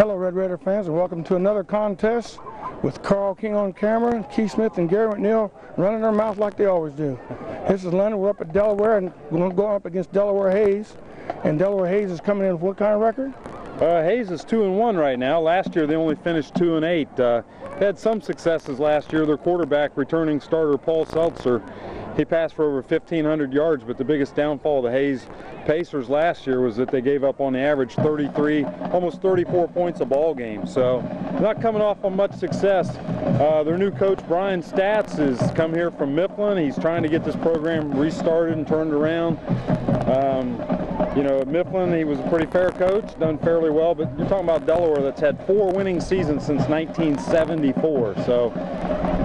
Hello Red Raider fans, and welcome to another contest with Carl King on camera, Keith Smith and Gary McNeil running their mouth like they always do. This is London. We're up at Delaware and we're going to go up against Delaware Hayes. And Delaware Hayes is coming in with what kind of record? Hayes is 2-1 right now. Last year they only finished 2-8. They had some successes last year. Their quarterback, returning starter Paul Seltzer, he passed for over 1,500 yards, but the biggest downfall of the Hayes Pacers last year was that they gave up on the average 33, almost 34 points a ball game. So not coming off on much success. Their new coach, Brian Statz, has come here from Mifflin. He's trying to get this program restarted and turned around. You know, at Mifflin, he was a pretty fair coach, done fairly well, but you're talking about Delaware that's had 4 winning seasons since 1974. So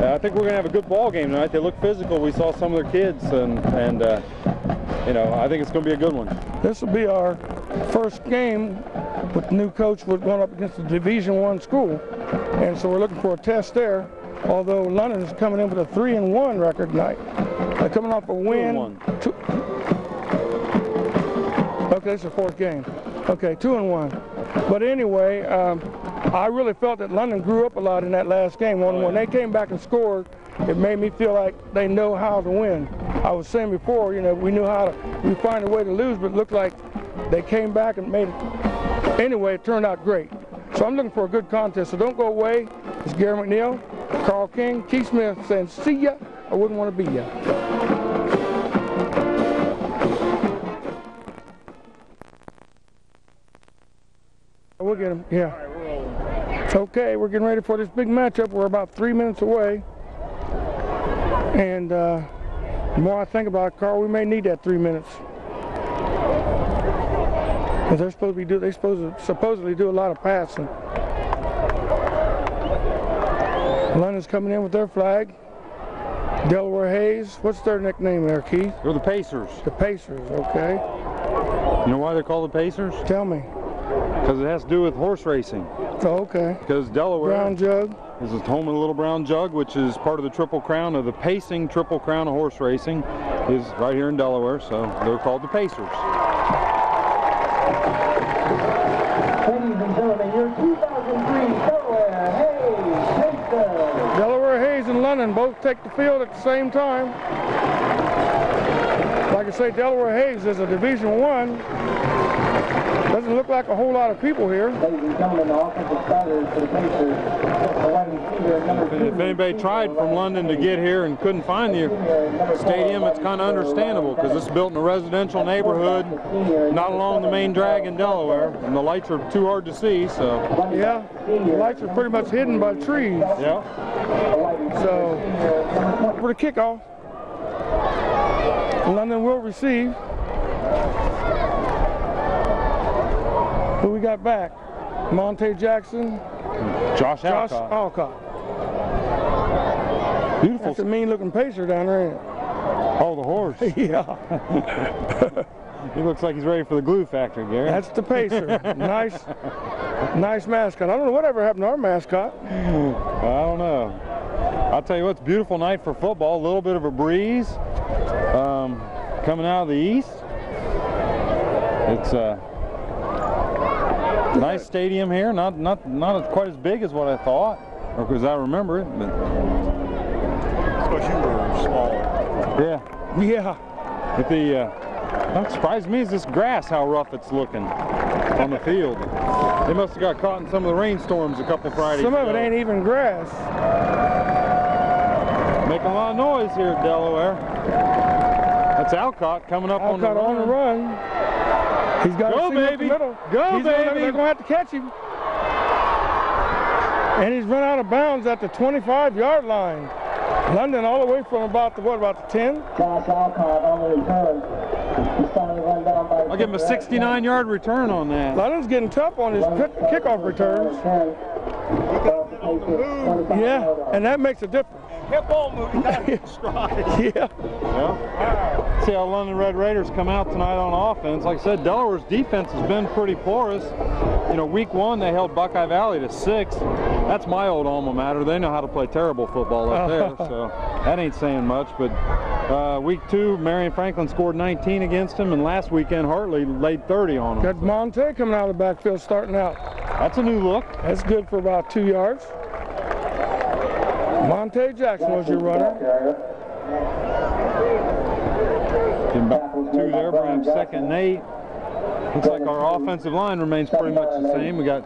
I think we're going to have a good ball game tonight. They look physical. We saw some of their kids, and you know, I think it's going to be a good one. This will be our first game with the new coach. We're going up against a Division I school, and so we're looking for a test there. Although London is coming in with a 3-1 record tonight. They're coming off a win. Okay, it's the 4th game. Okay, 2-1. But anyway, I really felt that London grew up a lot in that last game. When they came back and scored, it made me feel like they know how to win. I was saying before, you know, we find a way to lose, but it looked like they came back and made it. Anyway, it turned out great. So I'm looking for a good contest. So don't go away. It's Gary McNeil, Carl King, Keith Smith saying, see ya, I wouldn't want to be ya. We'll get him, yeah. Okay, we're getting ready for this big matchup. We're about 3 minutes away. And the more I think about it, Carl, we may need that 3 minutes. Because they're supposed to be supposedly do a lot of passing. London's coming in with their flag. Delaware Hayes, what's their nickname there, Keith? They're the Pacers. The Pacers, okay. You know why they're called the Pacers? Tell me. Because it has to do with horse racing. Oh, okay. Because Delaware Brown Jug is home of the Little Brown Jug, which is part of the Triple Crown of the pacing Triple Crown of horse racing, is right here in Delaware, so they're called the Pacers. Ladies and gentlemen, your 2003 Delaware Hayes Pacers. Delaware Hayes and London both take the field at the same time. Like I say, Delaware Hayes is a Division I. Doesn't look like a whole lot of people here. Ladies and gentlemen, the offensive starters for the Pacers. If anybody tried from London to get here and couldn't find the stadium, it's kind of understandable because this is built in a residential neighborhood, not along the main drag in Delaware, and the lights are too hard to see. So yeah, the lights are pretty much hidden by trees. Yeah. So for the kickoff, London will receive. Who we got back? Monte Jackson. Josh Alcott. Beautiful. That's a mean-looking pacer down there, ain't it? Oh, the horse. Yeah. He looks like he's ready for the glue factory, Gary. That's the pacer. Nice mascot. I don't know whatever happened to our mascot. I don't know. I'll tell you what, it's a beautiful night for football. A little bit of a breeze coming out of the east. It's nice stadium here, not quite as big as what I thought, or as I remember it, but it's because you were smaller. Yeah. But what surprised me is this grass, how rough it's looking on the field. They must have got caught in some of the rainstorms a couple Fridays ago. Some of it ain't even grass. Making a lot of noise here at Delaware. That's Alcott coming up on the run. On the run. He's got Go, to see baby. the middle. Go, baby. They're going to have to catch him. And he's run out of bounds at the 25-yard line. London all the way from about the 10? Josh Alcott on the return. He's starting to run down by. I'll give him a 69-yard return on that. London's getting tough on his kickoff returns. Yeah, and that makes a difference. Hip ball moving down in stride. Yeah. Yeah. See how London Red Raiders come out tonight on offense. Like I said, Delaware's defense has been pretty porous. You know, week 1 they held Buckeye Valley to 6. That's my old alma mater. They know how to play terrible football up there, so that ain't saying much. But week 2, Marion Franklin scored 19 against him, and last weekend Hartley laid 30 on them. Got Monte coming out of the backfield starting out. That's a new look. That's good for about 2 yards. Monte Jackson was your runner. Getting back 2 there, bring up 2nd and 8. Looks like our offensive line remains pretty much the same. We got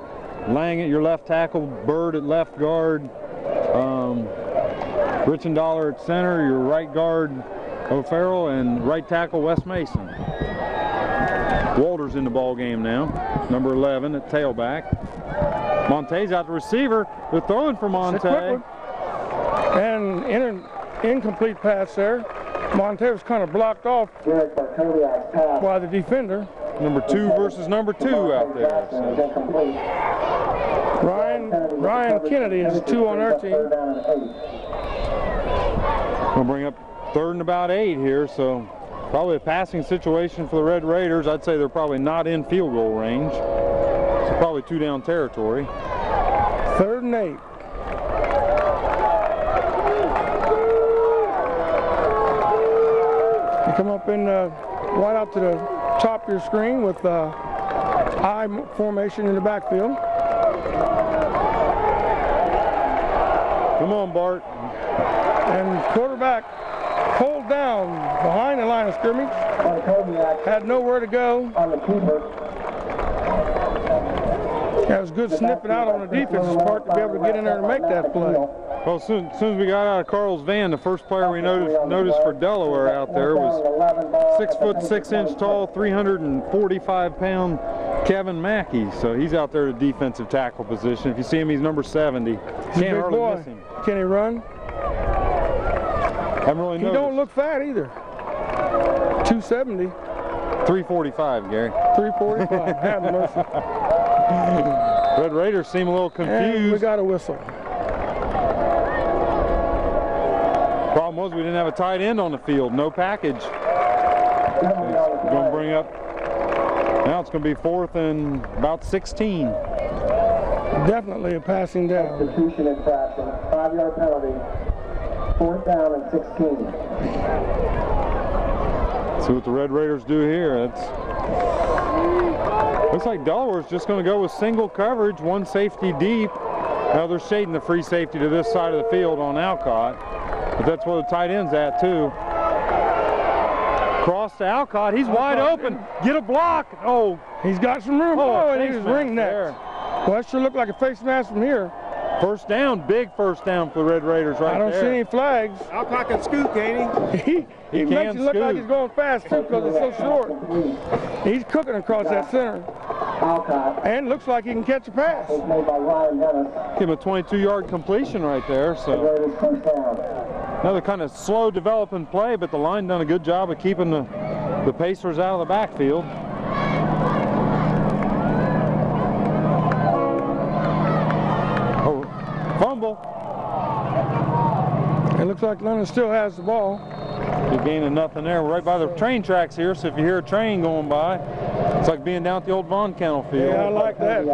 Lang at your left tackle, Bird at left guard, Richendaler at center, your right guard O'Farrell, and right tackle Wes Mason. Walter's in the ball game now, number 11 at tailback. Monte's out the receiver. They're throwing for Monte. And incomplete pass there. Monte was kind of blocked off by the defender. Number 2 versus number 2 out there. So. Ryan Kennedy is 2 on our team. We'll bring up 3rd and about 8 here, so probably a passing situation for the Red Raiders. I'd say they're probably not in field goal range. So probably 2 down territory. 3rd and 8. You come up in right out to the top of your screen with I formation in the backfield. Come on, Bart. And quarterback pulled down behind the line of scrimmage. Had nowhere to go. That was good sniffing out on the defense's part to be able to get in there and make that play. Well, as soon as we got out of Carl's van, the first player we noticed for Delaware out there was 6 foot 6 inch tall, 345-pound Kevin Mackey. So he's out there at defensive tackle position. If you see him, he's number 70. Can't hardly miss him. Can he run? Haven't really noticed. He don't look fat either. 270. 345, Gary. 345. Have mercy. Red Raiders seem a little confused. And we got a whistle. Problem was we didn't have a tight end on the field. No package. It's going to bring up. Now it's going to be 4th and about 16. Definitely a passing down. Substitution infraction. 5-yard penalty. 4th down and 16. See what the Red Raiders do here. Looks like Delaware's just going to go with single coverage, 1 safety deep. Now they're shading the free safety to this side of the field on Alcott, but that's where the tight end's at too. Cross to Alcott, he's wide open. Get a block. Oh, he's got some room. Oh, and he's ring neck. Well, that sure looked like a face mask from here. First down, big first down for the Red Raiders right there. I don't see any flags. Alcott can scoot, can't he? He makes it look like he's going fast too because it's so short. He's cooking across that center. And looks like he can catch a pass. Give him a 22-yard completion right there. So another kind of slow developing play, but the line done a good job of keeping the Pacers out of the backfield. Oh, fumble. It looks like London still has the ball. You're gaining nothing there. We're right by the train tracks here, so if you hear a train going by, it's like being down at the old Von Kennel field. Yeah, I like that.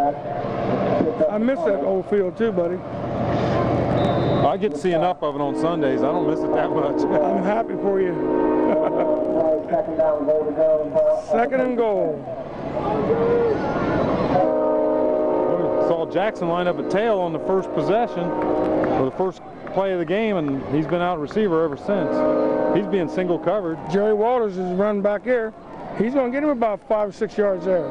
I miss that old field too, buddy. I get to see enough of it on Sundays. I don't miss it that much. I'm happy for you. 2nd and goal. Saw Jackson line up a tail on the first possession, or the first play of the game, and he's been out receiver ever since. He's being single covered. Jerry Walters is running back here. He's going to get him about 5 or 6 yards there.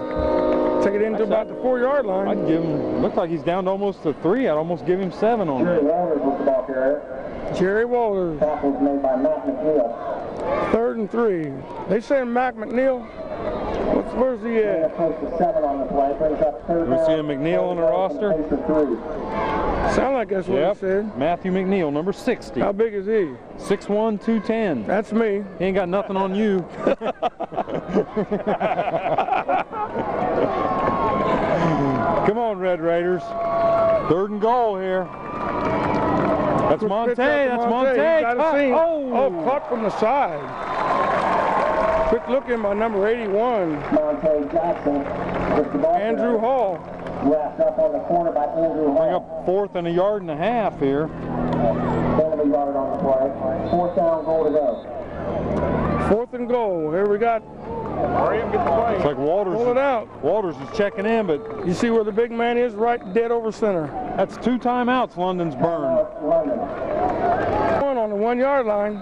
Take it into about the 4-yard line. I'd give him, look like he's down to almost to 3. I'd almost give him 7 on Jerry that. Walters was the ball carrier. Jerry Walters. Tackles made by Matt McNeil. 3rd and 3. They saying Mac McNeil? Where's he at? Close to 7 on the play. Brings up 3rd We down. see a McNeil on the roster. Sound like that's what he said. Matthew McNeil, number 60. How big is he? 6'1", 210. That's me. He ain't got nothing on you. Come on, Red Raiders. 3rd and goal here. That's Monte. That's Monte. Oh, caught from the side. Quick look in by number 81. Monte Jackson. Andrew Hall. Wrapped up on the corner by Andrew Hall. Bring up 4th and a yard and a half here. 7 yard on the play. 4th down, goal to go. 4th and goal. Here we got Hurry up, get the play. It's like Walters. Pull it out. Walters is checking in, but You see where the big man is? Right dead over center. that's 2 timeouts London's burned. London. One on the 1 yard line.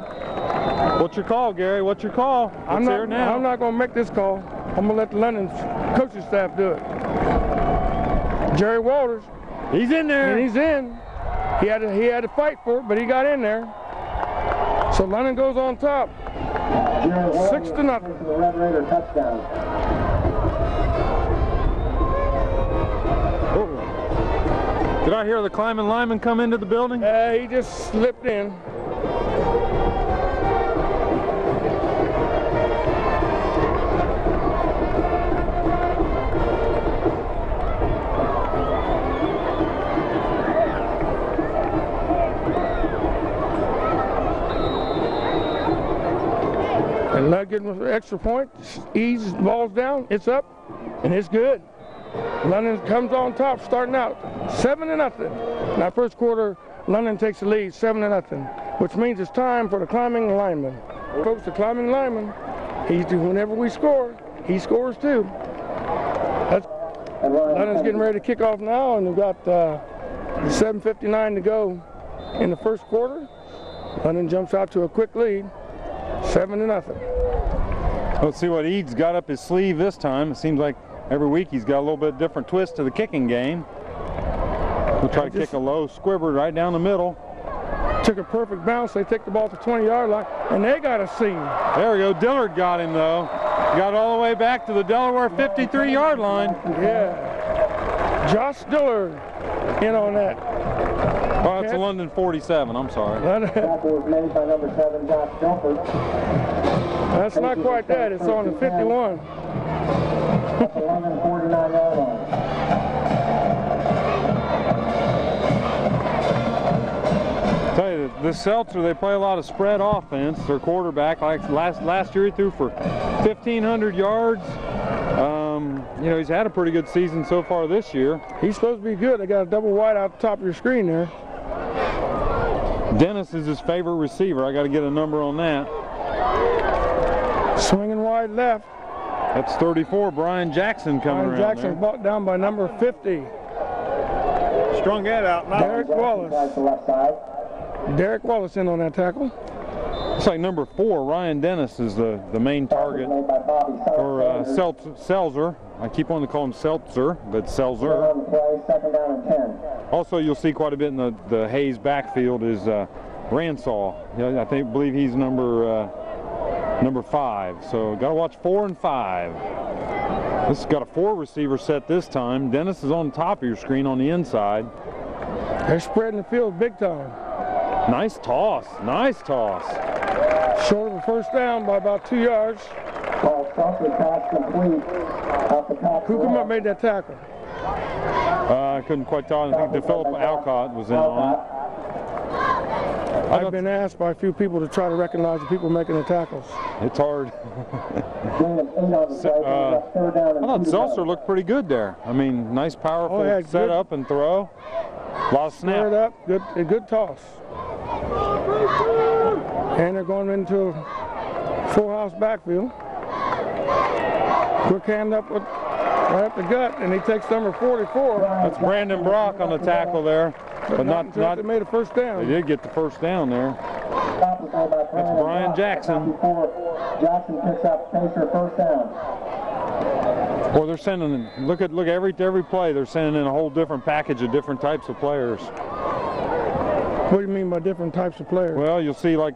What's your call, Gary? What's your call? Let's hear it now. I'm not going to make this call. I'm going to let the London coaching staff do it. Jerry Walters. He's in there. And he's in. He had to fight for it, but he got in there. So London goes on top. 6-0. The Red Raider touchdown. Oh. Did I hear the climbing lineman come into the building? He just slipped in. And not getting an extra point, eases balls down, it's up, and it's good. London comes on top, starting out 7-0. Now first quarter, London takes the lead, 7-0, which means it's time for the climbing lineman. Folks, the climbing lineman, whenever we score, he scores too. London's getting ready to kick off now, and we've got 7:59 to go in the first quarter. London jumps out to a quick lead, 7-0. Let's see what Eads got up his sleeve this time. It seems like every week he's got a little bit different twist to the kicking game. We'll try to kick a low squibber right down the middle. Took a perfect bounce. They take the ball to the 20-yard line, and they got a seam. There we go. Dillard got him, though. Got all the way back to the Delaware 53-yard line. Yeah. Josh Dillard in on that. Oh, it's a London 47. I'm sorry. Tackle was made by number 7, Josh Dilford. That's not quite that. It's on the 51. That's a London 49-yard line. Tell you, this Seltzer, they play a lot of spread offense. Their quarterback, like last year, he threw for 1,500 yards. You know, he's had a pretty good season so far this year. He's supposed to be good. They got a double wide out the top of your screen there. Dennis is his favorite receiver. I got to get a number on that. Swinging wide left. That's 34, Brian Jackson coming around Jackson there. brought down by number 50. Strung that out. Derek Wallace. Tries the left side. Derek Wallace in on that tackle. Looks like number 4, Ryan Dennis, is the main target Made by Bobby for Seltzer. I keep wanting to call him Seltzer, but Seltzer. On the play, 2nd down and 10. Also, you'll see quite a bit in the Hayes backfield is Ransall. Yeah, I believe he's number 5. So got to watch 4 and 5. This has got a 4 receiver set this time. Dennis is on top of your screen on the inside. They're spreading the field big time. Nice toss. Nice toss. Short of a first down by about 2 yards. Ball Seltzer pass complete. Off the top. Who come up made that tackle? I couldn't quite tell. I think DePhilip Alcott was in on it. I've been asked by a few people to try to recognize the people making the tackles. It's hard. Gain of 8 on the play. Third down I and thought 2 to Seltzer go. looked pretty good there. I mean, nice, powerful good. setup and throw. A lot of snap. Squared up, a good toss. And they're going into a full house backfield. Quick hand up right up the gut, and he takes number 44. That's Brandon Brock on the tackle there. But not they made a first down. They did get the first down there. Stop was made by That's Brian Jackson. Jackson picks up Pacer first down. Well, they're sending. Look at every play. They're sending in a whole different package of different types of players. What do you mean by different types of players? Well, you'll see, like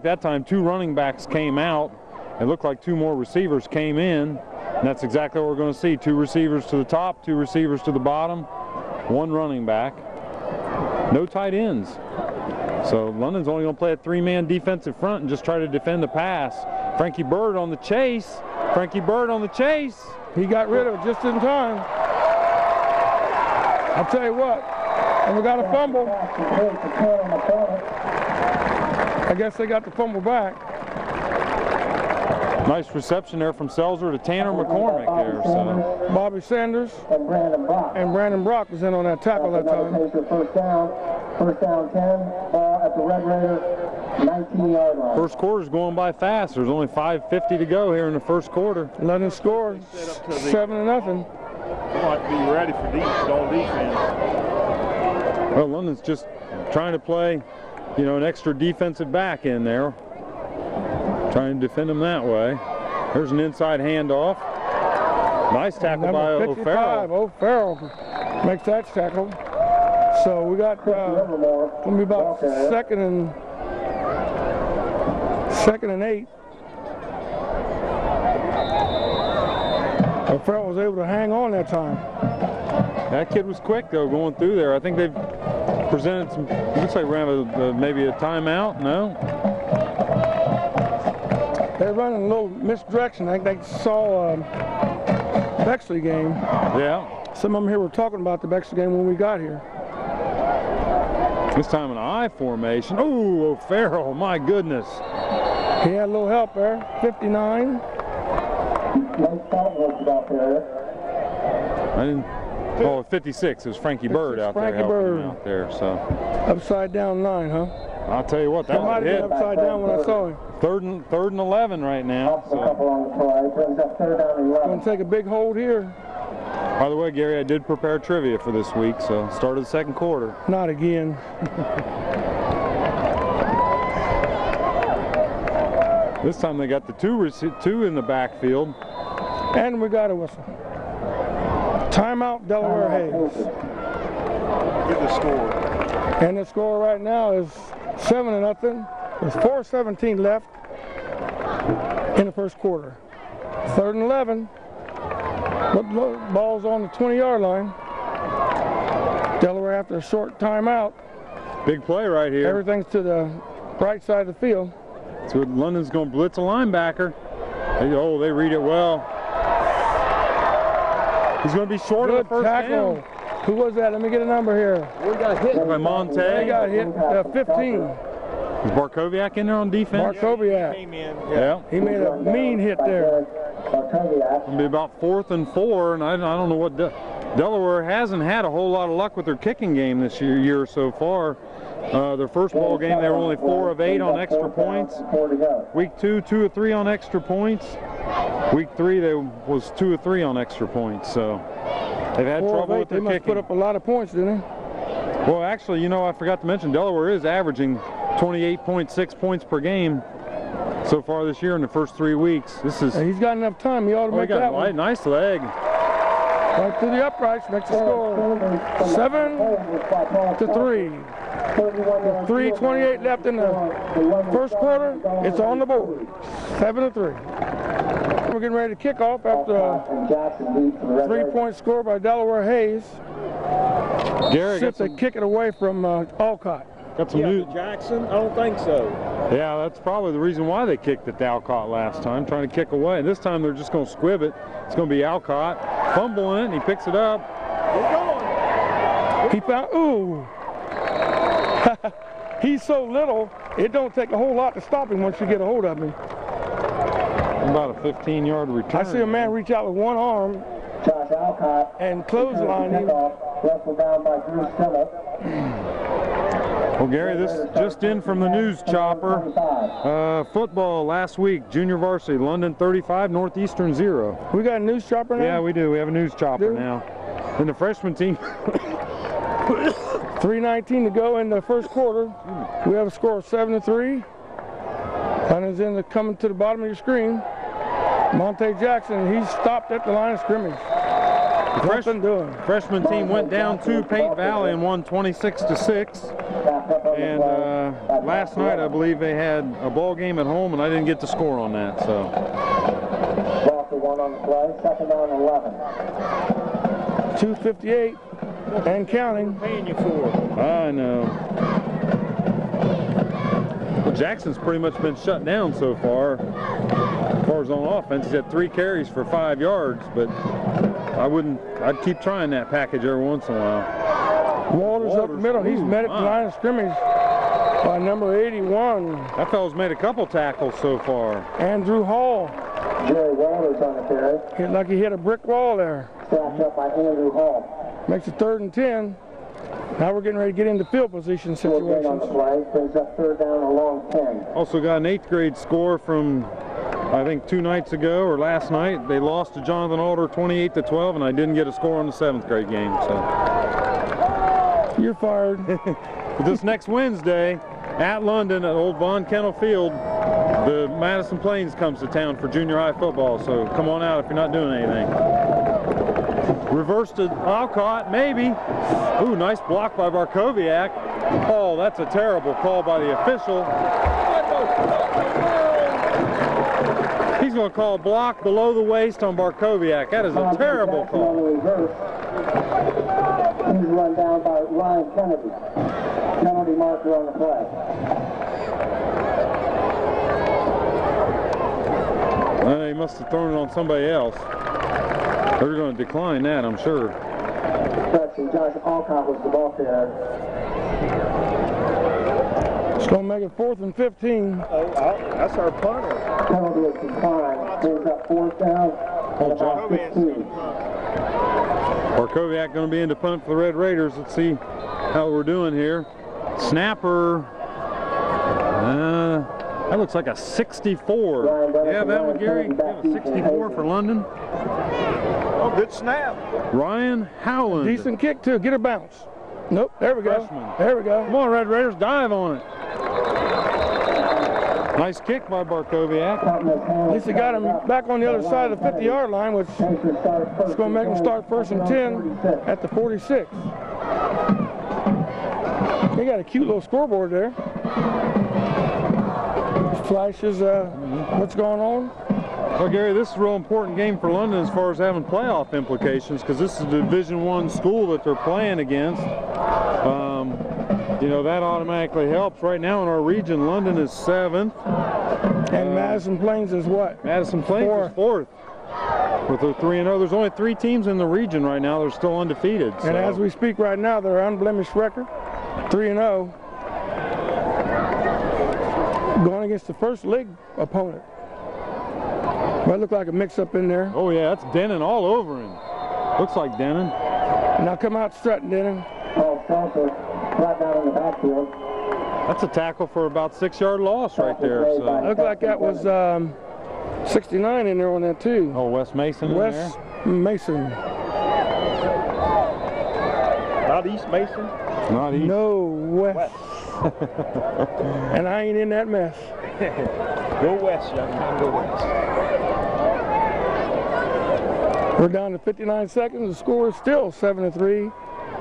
that time, 2 running backs came out. It looked like 2 more receivers came in. And that's exactly what we're going to see. 2 receivers to the top, 2 receivers to the bottom, 1 running back. No tight ends. So London's only going to play a 3-man defensive front and just try to defend the pass. Frankie Bird on the chase. Frankie Bird on the chase. He got rid of it just in time. I'll tell you what, and we got a fumble. I guess they got the fumble back. Nice reception there from Seltzer to Tanner McCormick there. So Bobby Sanders And Brandon Brock was in on that tackle that time. Pacer first down 10. Ball at the Red Raider 19-yard line. First quarter's going by fast. There's only 5:50 to go here in the first quarter. London scored 7-0. We'll have to be ready for all defense. Well, London's just trying to play, you know, an extra defensive back in there. Trying to defend them that way. There's an inside handoff. Nice tackle by O'Farrell. O'Farrell makes that tackle. So we got going to be about second and 8. O'Farrell was able to hang on that time. That kid was quick though going through there. I think they've presented some. Looks like we're going to have maybe a timeout. No. They're running a little misdirection. I think they saw Bexley game. Yeah. Some of them here were talking about the Bexley game when we got here. This time an I formation. Oh, O'Farrell, my goodness. He had a little help there. 59. I didn't. Oh, 56. It was Frankie Bird out there helping him out there. So. Upside down 9, huh? I'll tell you what, that might have been upside down when I saw him. Third and 11 right now. So. Going to take a big hold here. By the way, Gary, I did prepare trivia for this week, so start of the second quarter. Not again. This time they got the two in the backfield. And we got a whistle. Timeout, Delaware Hayes. Get the score. And the score right now is 7-0. There's 4:17 left in the first quarter. 3rd and 11. Ball's on the 20-yard line. Delaware after a short timeout. Big play right here. Everything's to the right side of the field. So London's going to blitz a linebacker. Oh, they read it well. He's going to be short of the first tackle. Down. Who was that? Let me get a number here. We got hit by Monte. They got hit. 15. Is Barkowiak in there on defense? Barkowiak. Yeah. He made a mean hit there. It'll be about 4th and 4, and I don't know what Delaware hasn't had a whole lot of luck with their kicking game this year so far. Their first ball game, they were only 4 of 8 on extra points. Week 2, 2 of 3 on extra points. Week 3, they was 2 of 3 on extra points. So they've had trouble with their kicking. They must put up a lot of points, didn't they? Well, actually, you know, I forgot to mention Delaware is averaging 28.6 points per game so far this year in the first 3 weeks. This is. He's got enough time. He ought to make that one. Nice leg. Right through the uprights, makes the score 7-3. 3:28 left in the first quarter. It's on the board. 7-3. We're getting ready to kick off after a 3-point score by Delaware Hayes. Gary, Since they kick it away from Alcott. Got some news. Jackson? I don't think so. Yeah, that's probably the reason why they kicked it to Alcott last time, trying to kick away. This time they're just going to squib it. It's going to be Alcott fumbling it, and he picks it up. We're going. He found, ooh. He's so little, it don't take a whole lot to stop him once you get a hold of him. About a 15-yard return. I see a man reach out with one arm and clothesline him. Well, Gary, this is just in from the news chopper. Football last week, junior varsity, London 35, Northeastern 0. We got a news chopper now? Yeah, we do. We have a news chopper now. And the freshman team. 3:19 to go in the first quarter. We have a score of 7-3. London's coming to the bottom of your screen. Monte Jackson, he's stopped at the line of scrimmage. The freshman team went down to Paint Valley and won 26-6. And last night, I believe they had a ball game at home, and I didn't get the score on that. So. Walker one on the play, 2nd down 11. 2:58 and counting. Paying you for. I know. Well, Jackson's pretty much been shut down so far. As far as on offense, he's had 3 carries for 5 yards, but I'd keep trying that package every once in a while. Walters up the middle. He's met at the line of scrimmage by number 81. That fellow's made a couple tackles so far. Andrew Hall. Jerry Walters on the carry. Hit like he hit a brick wall there. Strapped up by Andrew Hall. Makes it 3rd and 10. Now we're getting ready to get into field position Short gain on the situations. play. Brings up third down, a long 10. Also got an 8th grade score from, I think, 2 nights ago or last night. They lost to Jonathan Alder 28-12, and I didn't get a score on the 7th grade game. So You're fired. but this next Wednesday at London at Old Von Kennel Field, the Madison Plains comes to town for junior high football. So come on out if you're not doing anything. Reverse to Alcott, maybe. Ooh, nice block by Barkowiak. Oh, that's a terrible call by the official. He's going to call a block below the waist on Barkowiak. That is a terrible call. He's run down by Ryan Kennedy. Penalty marker on the play. Well, he must have thrown it on somebody else. They're going to decline that, I'm sure. Correction, Josh Alcott was the ball carrier. It's going to make it 4th and 15. That's our punter. Penalty is declined. Brings up fourth down. Oh, At about 15. Barkowiak going to be in to punt for the Red Raiders. Let's see how we're doing here. Snapper. That looks like a 64. Yeah, that one, Gary. You have a 64 for London. Oh, good snap. Ryan Howland. Decent kick, too. Get a bounce. Nope. There we go. Freshman. There we go. Come on, Red Raiders, dive on it. Nice kick by Barkowiak. At least he got him back on the other side of the 50-yard line, which is going to make him start 1st and 10 at the 46. They got a cute little scoreboard there. Flashes what's going on. Well, Gary, this is a real important game for London as far as having playoff implications, because this is a Division I school that they're playing against. You know, that automatically helps. Right now in our region, London is 7th. And Madison Plains is what? Madison Plains is 4th. With their 3-0. There's only 3 teams in the region right now. They're still undefeated. And as we speak right now, they're unblemished record, 3-0. Going against the first league opponent. Might look like a mix-up in there. Oh yeah, that's Denon all over him. Looks like Denon. Now come out strutting, Denon. Paul Salter, right down in the backfield. That's a tackle for about 6-yard loss right there. So. Looked like that was 69 in there on that too. Oh, Wes Mason Wes in there? Mason. Not East Mason. Not East. No, Wes. And I ain't in that mess. Go west, young man, go west. We're down to 59 seconds. The score is still 7-3.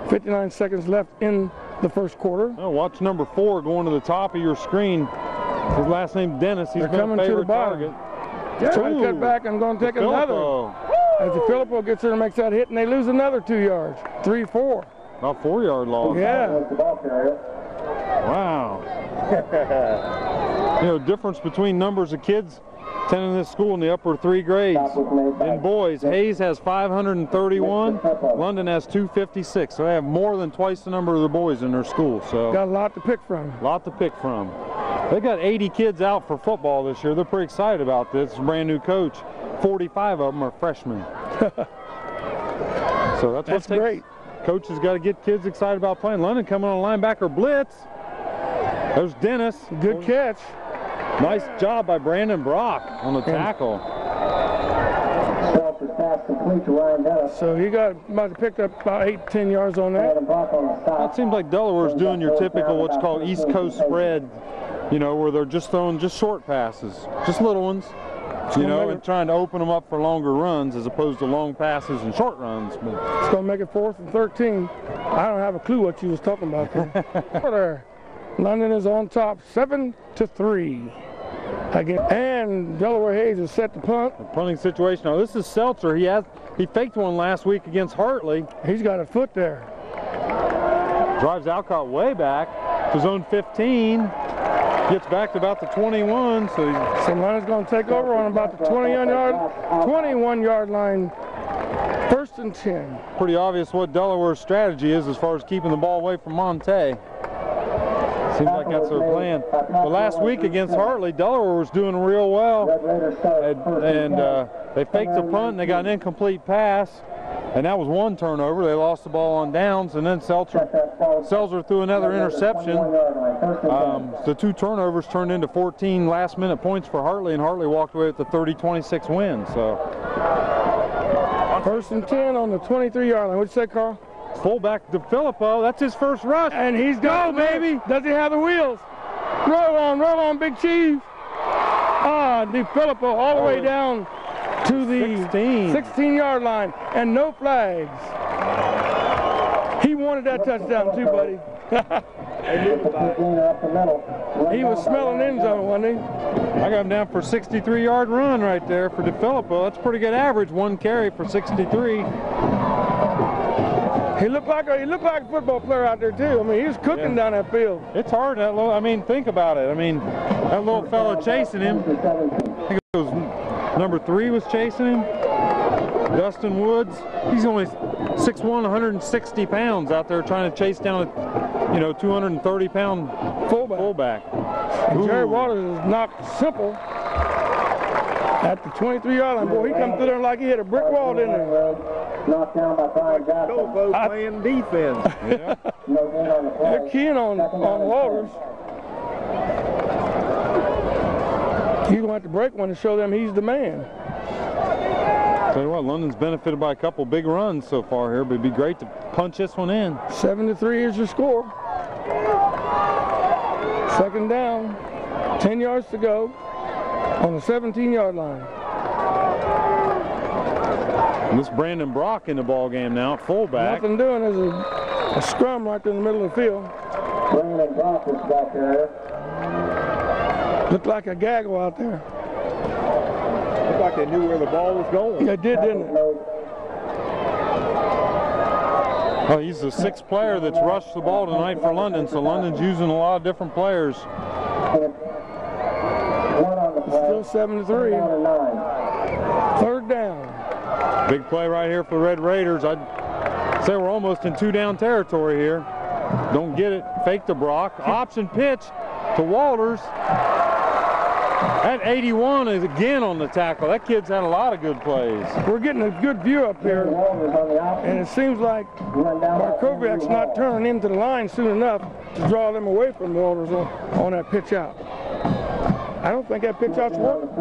59 seconds left in the first quarter. Oh, watch number 4 going to the top of your screen. His last name Dennis. He's They're been coming a to the favorite bottom. target. Trying to cut back and going to take another. As the Filippo gets there and makes that hit, and they lose another 2 yards. 3-4. About 4-yard loss. Yeah. Was the ball carrier. Wow. You know, difference between numbers of kids attending this school in the upper 3 grades. In boys, Hayes has 531, London has 256. So they have more than twice the number of the boys in their school. So Got a lot to pick from. lot to pick from. They got 80 kids out for football this year. They're pretty excited about this. Brand new coach. 45 of them are freshmen. So that's what great. Coach has got to get kids excited about playing. London coming on a linebacker blitz. There's Dennis. Good catch. Nice job by Brandon Brock on the tackle. Salter's pass complete to Ryan Dennis. So he got about to pick up about 8-10 yards on that. Brandon Brock on the Well, stop. it seems like Delaware's doing your typical what's called East Coast spread, you know, where they're just throwing just short passes, just little ones, you know, and trying to open them up for longer runs as opposed to long passes and short runs. But It's going to make it 4th and 13. I don't have a clue what you was talking about there. London is on top, 7-3. Again, and Delaware Hayes is set to punt. the punting situation. Now this is Seltzer. He faked one last week against Hartley. He's got a foot there. Drives Alcott way back to zone 15. Gets back to about the 21. So London's going to take over on about the 21-yard line. 1st and 10. pretty obvious what Delaware's strategy is as far as keeping the ball away from Monte. Seems like that's their plan. But last week against Hartley, Delaware was doing real well. And they faked the punt and they got an incomplete pass. And that was one turnover. They lost the ball on downs, and then Seltzer threw another interception. The 2 turnovers turned into 14 last-minute points for Hartley, and Hartley walked away with the 30-26 win. So, 1st and 10 on the 23-yard line. What'd you say, Carl? fullback DeFilippo, that's his first rush. And he's got baby. Does he have the wheels? Roll on, Big Chief. DeFilippo all the way down to the 16-yard line, and no flags. He wanted that touchdown too, buddy. He was smelling end zone, wasn't he? I got him down for a 63-yard run right there for DeFilippo. That's pretty good average, 1 carry for 63. He looked like a football player out there too. I mean, he was cooking down that field. It's hard. That little, I mean, think about it. I mean, that little fella chasing him. I think it was number 3 was chasing him. Dustin Woods. He's only 6'1", 160 pounds out there trying to chase down a, 230-pound fullback. And Jerry Waters is knocked simple at the 23-yard line. Boy, he come through there like he hit a brick wall, didn't he? Knocked down by Brian Johnson. Both playing defense. Yeah. They're keying on Waters. He's going to have to break one to show them he's the man. Tell you what, London's benefited by a couple big runs so far here, but it'd be great to punch this one in. 7-3 is your score. 2nd down, 10 yards to go on the 17-yard line. And this Brandon Brock in the ball game now, fullback. Nothing doing. There's a scrum right there in the middle of the field. Brandon Brock is back there. Looked like a gaggle out there. Looked like they knew where the ball was going. They did, didn't it? Well, he's the 6th player that's rushed the ball tonight for London, so London's using a lot of different players. Still 7-3. 3rd down. Big play right here for the Red Raiders. I'd say we're almost in 2-down territory here. Don't get it. Fake to Brock. Option pitch to Walters. That 81 is again on the tackle. That kid's had a lot of good plays. We're getting a good view up here, and it seems like Markoviak's not turning into the line soon enough to draw them away from Walters on that pitch out. I don't think that pitch out's worked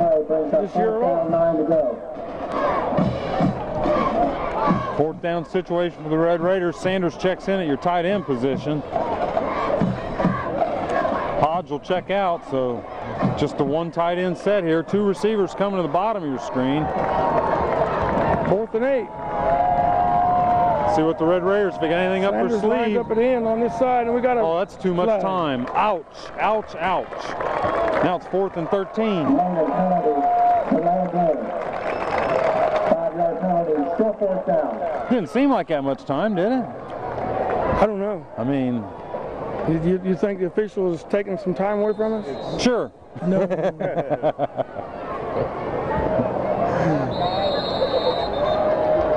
this year at all. 4th down situation for the Red Raiders. Sanders checks in at your tight end position. Hodge will check out, so just a 1 tight end set here. 2 receivers coming to the bottom of your screen. 4th and 8. See what the Red Raiders, if they got anything up their Sanders sleeve. lines up at the end on this side, and we got a Oh, that's too much flag. time. Ouch, ouch, ouch. Now it's 4th and 13. 5-yard penalty, still 4th down. Didn't seem like that much time, did it? I don't know. I mean, You think the official is taking some time away from us? sure. No.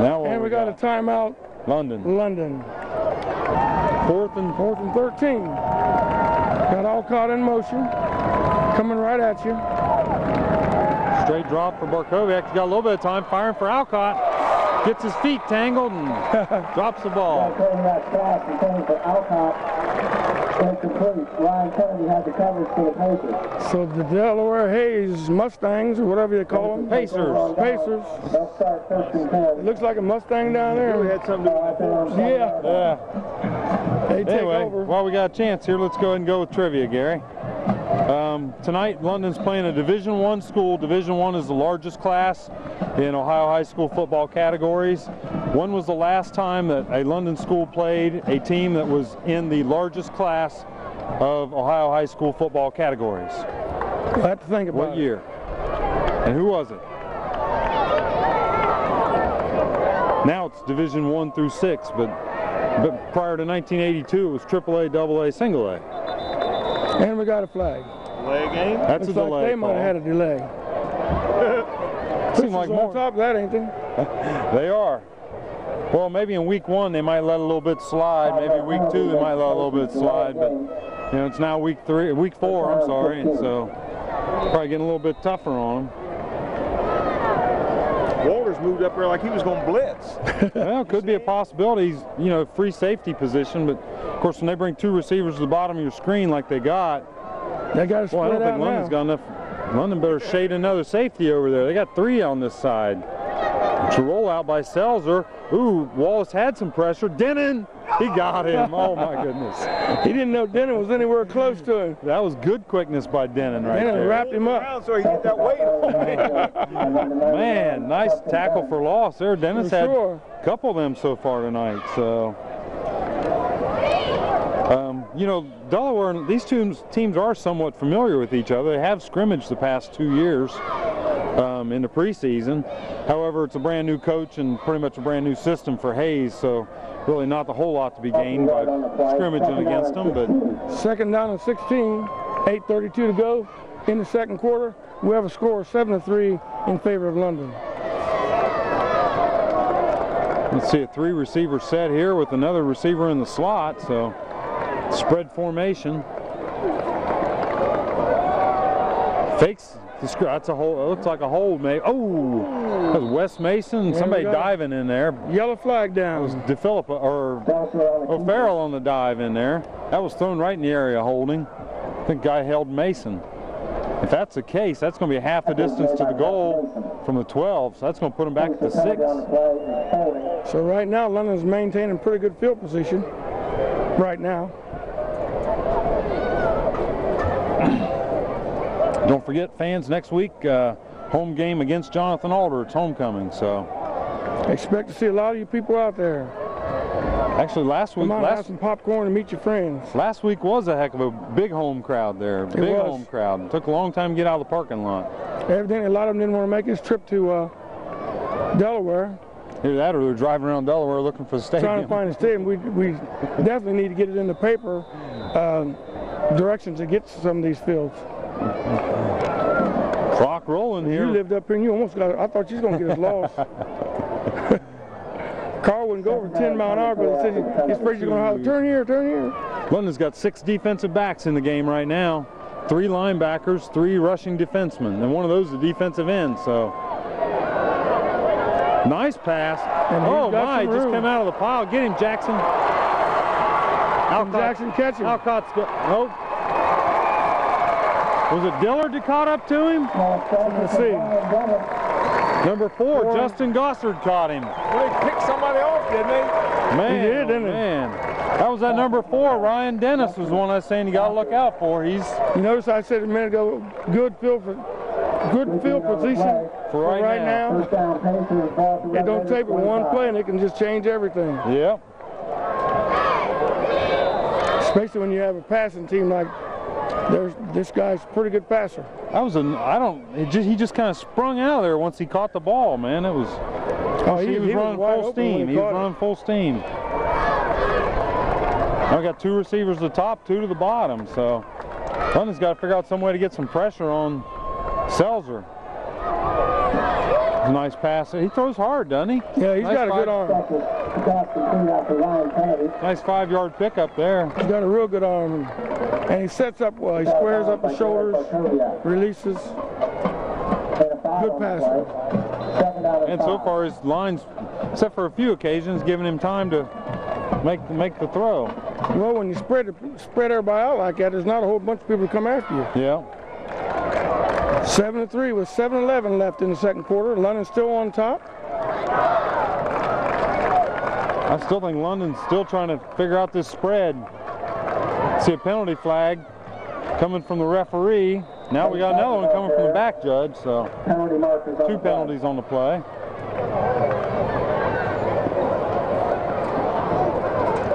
Now And we got a timeout. London. 4th and 13. Got all caught in motion. Coming right at you. Straight drop for Barkoviak. He's got a little bit of time firing for Alcott. Gets his feet tangled and drops the ball. That pass intended for Alcott. Incomplete. Ryan Kennedy had the coverage for the Pacers. So the Delaware Hayes Mustangs, or whatever you call them. Pacers. Pacers. They'll start 1st and 10. It looks like a Mustang down We there. had something to do with the force. Yeah. They take Anyway, over. while we got a chance here, let's go ahead and go with trivia, Gary. Tonight, London's playing a Division I school. Division I is the largest class in Ohio high school football categories. When was the last time that a London school played a team that was in the largest class of Ohio high school football categories? We'll have to think about What year? And who was it? Now it's Division I through 6, but prior to 1982, it was AAA, AA, single A. it. And we got a flag. Delay game. That's Looks a like delay they might have had a delay. Seems like on more. top of that, ain't they? They are. Well, maybe in week 1 they might let a little bit slide. Maybe week 2 they might let a little bit slide. But it's now week 4. I'm sorry, and so probably getting a little bit tougher on them. Walters moved up there like he was going to blitz. Well, could be a possibility. He's, you know, free safety position, but of course when they bring 2 receivers to the bottom of your screen like they got to split well, I don't think out London's now. got enough. London better shade another safety over there. They got 3 on this side. It's a rollout by Selzer. Ooh, Wallace had some pressure. Denon, he got him. Oh my goodness. He didn't know Denon was anywhere close to him. That was good quickness by Denon right Denon there. wrapped him up. So he get that weight on him. Man, nice tackle for loss there. Dennis For had sure. a couple of them so far tonight. So, you know, Delaware, these 2 teams are somewhat familiar with each other. They have scrimmaged the past 2 years in the preseason. However, it's a brand new coach and pretty much a brand new system for Hayes, so really not a whole lot to be gained by scrimmaging against them. But 2nd down and 16, 8:32 to go in the 2nd quarter. We have a score of 7-3 in favor of London. let's see a 3 receiver set here with another receiver in the slot, so spread formation. Fakes. That's a hold. It looks like a hold, maybe. Oh, that was Wes Mason. Somebody diving in there. Yellow flag down. It was DeFilippo or O'Farrell on the dive in there. That was thrown right in the area holding. I think guy held Mason. If that's the case, that's going to be half the distance to the goal from the 12. So that's going to put him back at the 6. So right now, London's maintaining pretty good field position. Right now. Don't forget, fans, next week, home game against Jonathan Alder. It's homecoming, so. Expect to see a lot of you people out there. Actually, last week, Come on, have some popcorn and meet your friends. Last week was a heck of a big home crowd there. Big home crowd. It took a long time to get out of the parking lot. Evidently, a lot of them didn't want to make this trip to Delaware. Either that or they're driving around Delaware looking for the stadium. Trying to find a stadium. We definitely need to get it in the paper, directions to get to some of these fields. Clock rolling here. You lived up here and you almost got, I thought you was going to get us lost. Carl wouldn't go over 10 mile an hour, but he said he's afraid you're going to holler, turn here, turn here. London's got 6 defensive backs in the game right now. 3 linebackers, 3 rushing defensemen, and one of those is a defensive end, so. Nice pass. And oh my, just came out of the pile. Get him, Jackson. Jackson catch him. Alcott's got, nope. Was it Dillard that caught up to him? Let's see. Number 4, Justin Gossard caught him. Well, he picked somebody off, didn't he? Man, he did, didn't he? Man. That was that number 4, Ryan Dennis was the one I was saying you got to look out for. He's. You notice I said a minute ago, good field position for right now. It don't take but one play and it can just change everything. Yep. Especially when you have a passing team like this guy's a pretty good passer. That was he just kind of sprung out of there once he caught the ball, man. It was. Oh, he was running full steam. He was running full steam. I got 2 receivers to the top, 2 to the bottom, so London's got to figure out some way to get some pressure on Selzer. Nice pass. He throws hard, doesn't he? Yeah, he's got a good arm. Nice 5-yard pickup there. He's got a real good arm. And he sets up well. He squares up the shoulders, releases. Good passer. And so far his lines, except for a few occasions, giving him time to make the throw. Well, when you spread everybody out like that, there's not a whole bunch of people to come after you. Yeah. 7-3 with 7:11 left in the 2nd quarter. London's still on top. I still think London's still trying to figure out this spread. See a penalty flag coming from the referee. Now we got another one coming from the back judge, so 2 penalties on the play.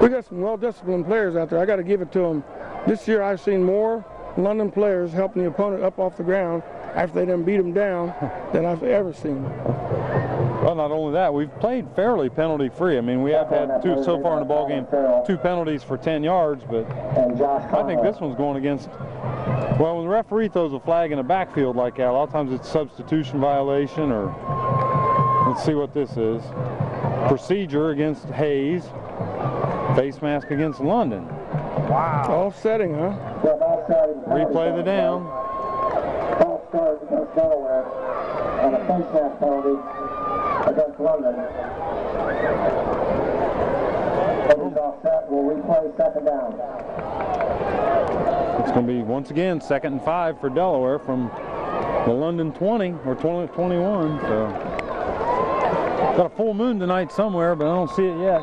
We got some well-disciplined players out there. I got to give it to them. This year I've seen more London players helping the opponent up off the ground after they done beat them down than I've ever seen. Well, not only that, we've played fairly penalty-free. I mean, we have had 2 so far in the ball game, 2 penalties for 10 yards, but I think this one's going against. Well, when the referee throws a flag in the backfield like that, a lot of times it's substitution violation, or let's see what this is. Procedure against Hayes. Face mask against London. Wow. Offsetting, huh? Replay the down. False start against Delaware and a face mask penalty against London. He's offset. Will replay second down. It's going to be, once again, 2nd and 5 for Delaware from the London 20 or 21. So, got a full moon tonight somewhere, but I don't see it yet.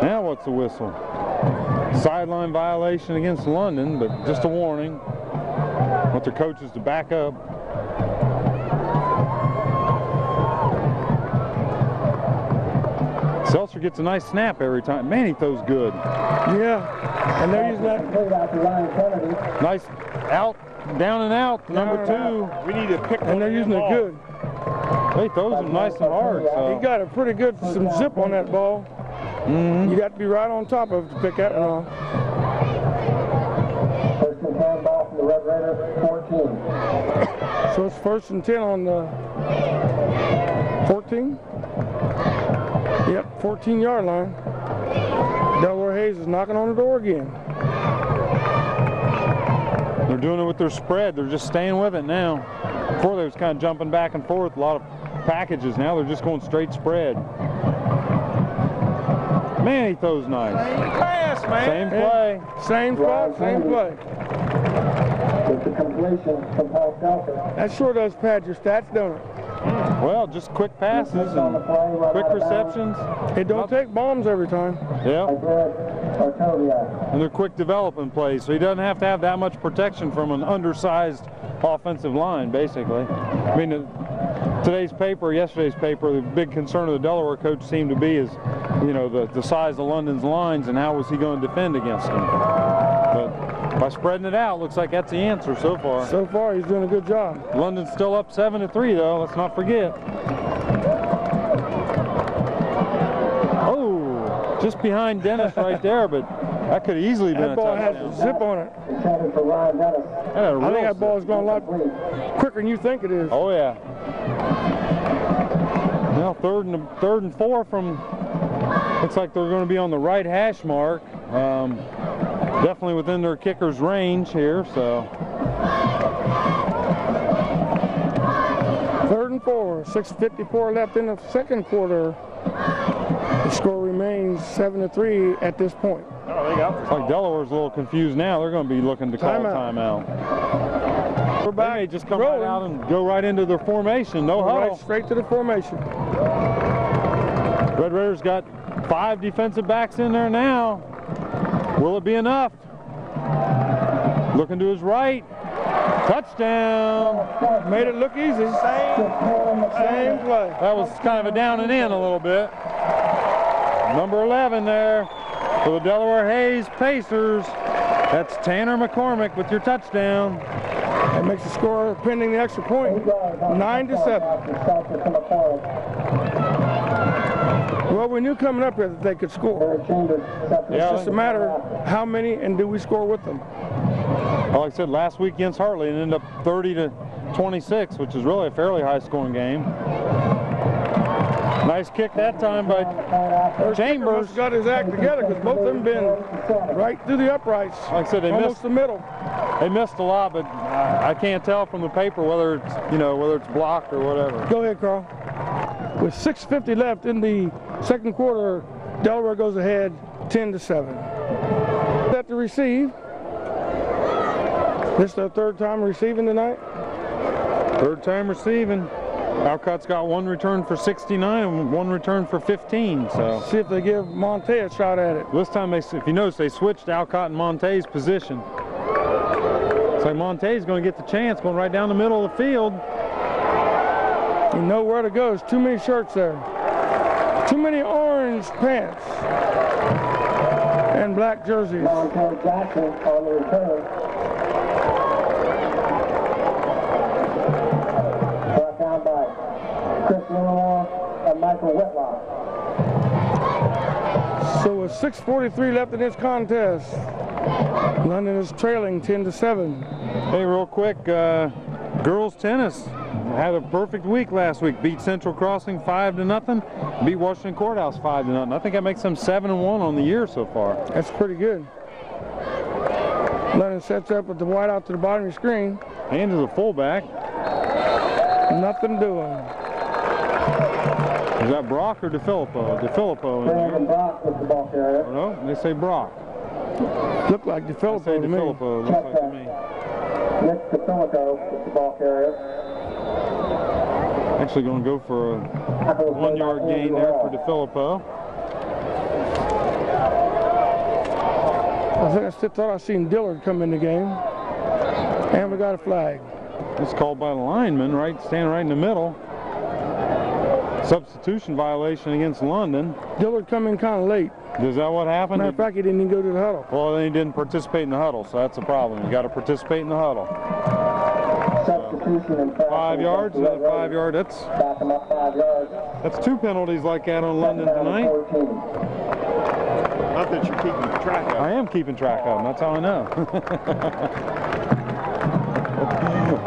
Now what's the whistle? Sideline violation against London, but just a warning. Want their coaches to back up. Seltzer gets a nice snap every time. Man, he throws good. Yeah, and they're using that. Nice out, down and out, number 2. We need to pick one. And they're using it good. He throws them nice and hard. So. He got a pretty good some zip on that ball. You got to be right on top of it to pick that one off. First and 10 ball from the Red Raiders, 14. So it's 1st and 10 on the 14. Yep, 14-yard line. Delaware Hayes is knocking on the door again. They're doing it with their spread. They're just staying with it now. Before they was kind of jumping back and forth, a lot of packages. Now they're just going straight spread. Man, he throws nice. Same pass, man. Same play. Same spot, same play. With the completion from Paul Seltzer. That sure does pad your stats, don't it? Well, just quick passes and quick receptions. It don't take bombs every time. Yeah. And they're quick development plays, so he doesn't have to have that much protection from an undersized offensive line, basically. I mean, today's paper, yesterday's paper, the big concern of the Delaware coach seemed to be is, you know, the size of London's lines and how was he going to defend against them. But by spreading it out, looks like that's the answer so far. So far, he's doing a good job. London's still up 7-3, though. Let's not forget. Oh, just behind Dennis right there, but that could easily been that a ball touchdown. has a zip on it. For Ryan Dennis. I think that ball is going a lot quicker than you think it is. Oh yeah. Now third and 4 from. Looks like they're going to be on the right hash mark. Definitely within their kicker's range here. So. 3rd and 4. 6:54 left in the second quarter. The score remains 7-3 at this point. Oh, they got It's like Delaware's a little confused now. They're going to be looking to call timeout. We're back. They may just come right out and go right into their formation. No huddle. Right straight to the formation. Red Raiders got 5 defensive backs in there now. Will it be enough? Looking to his right. Touchdown. Made it look easy. Same play. That was kind of a down and in a little bit. Number 11 there for the Delaware Hayes Pacers. That's Tanner McCormick with your touchdown. That makes the score, pending the extra point, 9-7. Well, we knew coming up here that they could score. It's just a matter of how many and do we score with them. Well, like I said, last week against Hartley, it ended up 30-26, which is really a fairly high-scoring game. Nice kick that time by Chambers. Got his act together because both of them been right through the uprights. Like I said, they almost missed the middle. They missed a lot, but I can't tell from the paper whether it's whether it's blocked or whatever. Go ahead, Carl. With 6:50 left in the second quarter, Delaware goes ahead 10-7. Set to receive. This is their 3rd time receiving tonight. 3rd time receiving. Alcott's got 1 return for 69 and 1 return for 15. So see if they give Monte a shot at it. This time, if you notice, they switched Alcott and Monte's position. So Monte's going to get the chance, going right down the middle of the field. You know where to go. There's too many shirts there. Too many orange pants and black jerseys. Monte Jackson on the return. Brought down by Chris Livermore and Michael Whitlock. So with 6:43 left in this contest, London is trailing 10-7. Hey, real quick, girls tennis had a perfect week last week. Beat Central Crossing 5-0. Beat Washington Courthouse 5-0. I think that makes them 7-1 on the year so far. That's pretty good. London sets up with the wide out to the bottom of your screen. And to the fullback. Nothing doing. Is that Brock or DeFilippo? DeFilippo in Brandon there. Brock with the ball carrier. Oh, no, they say Brock. Looked like I say DeFilippo to me. DeFilippo, looks like to me. Nick DeFilippo with the ball carrier. Actually going to go for a 1 yard gain there for DeFilippo. I think I still thought I seen Dillard come in the game. And we got a flag. It's called by the lineman, right, standing right in the middle. Substitution violation against London. Dillard come in kind of late. Is that what happened? Matter of fact, he didn't even go to the huddle. Well, then he didn't participate in the huddle, so that's a problem. You got to participate in the huddle. Substitution and 5 yards, 5 yard. Back him up 5 yards. That's 2 penalties like that on London tonight. 14. Not that you're keeping track of. I am keeping track of them. That's how I know.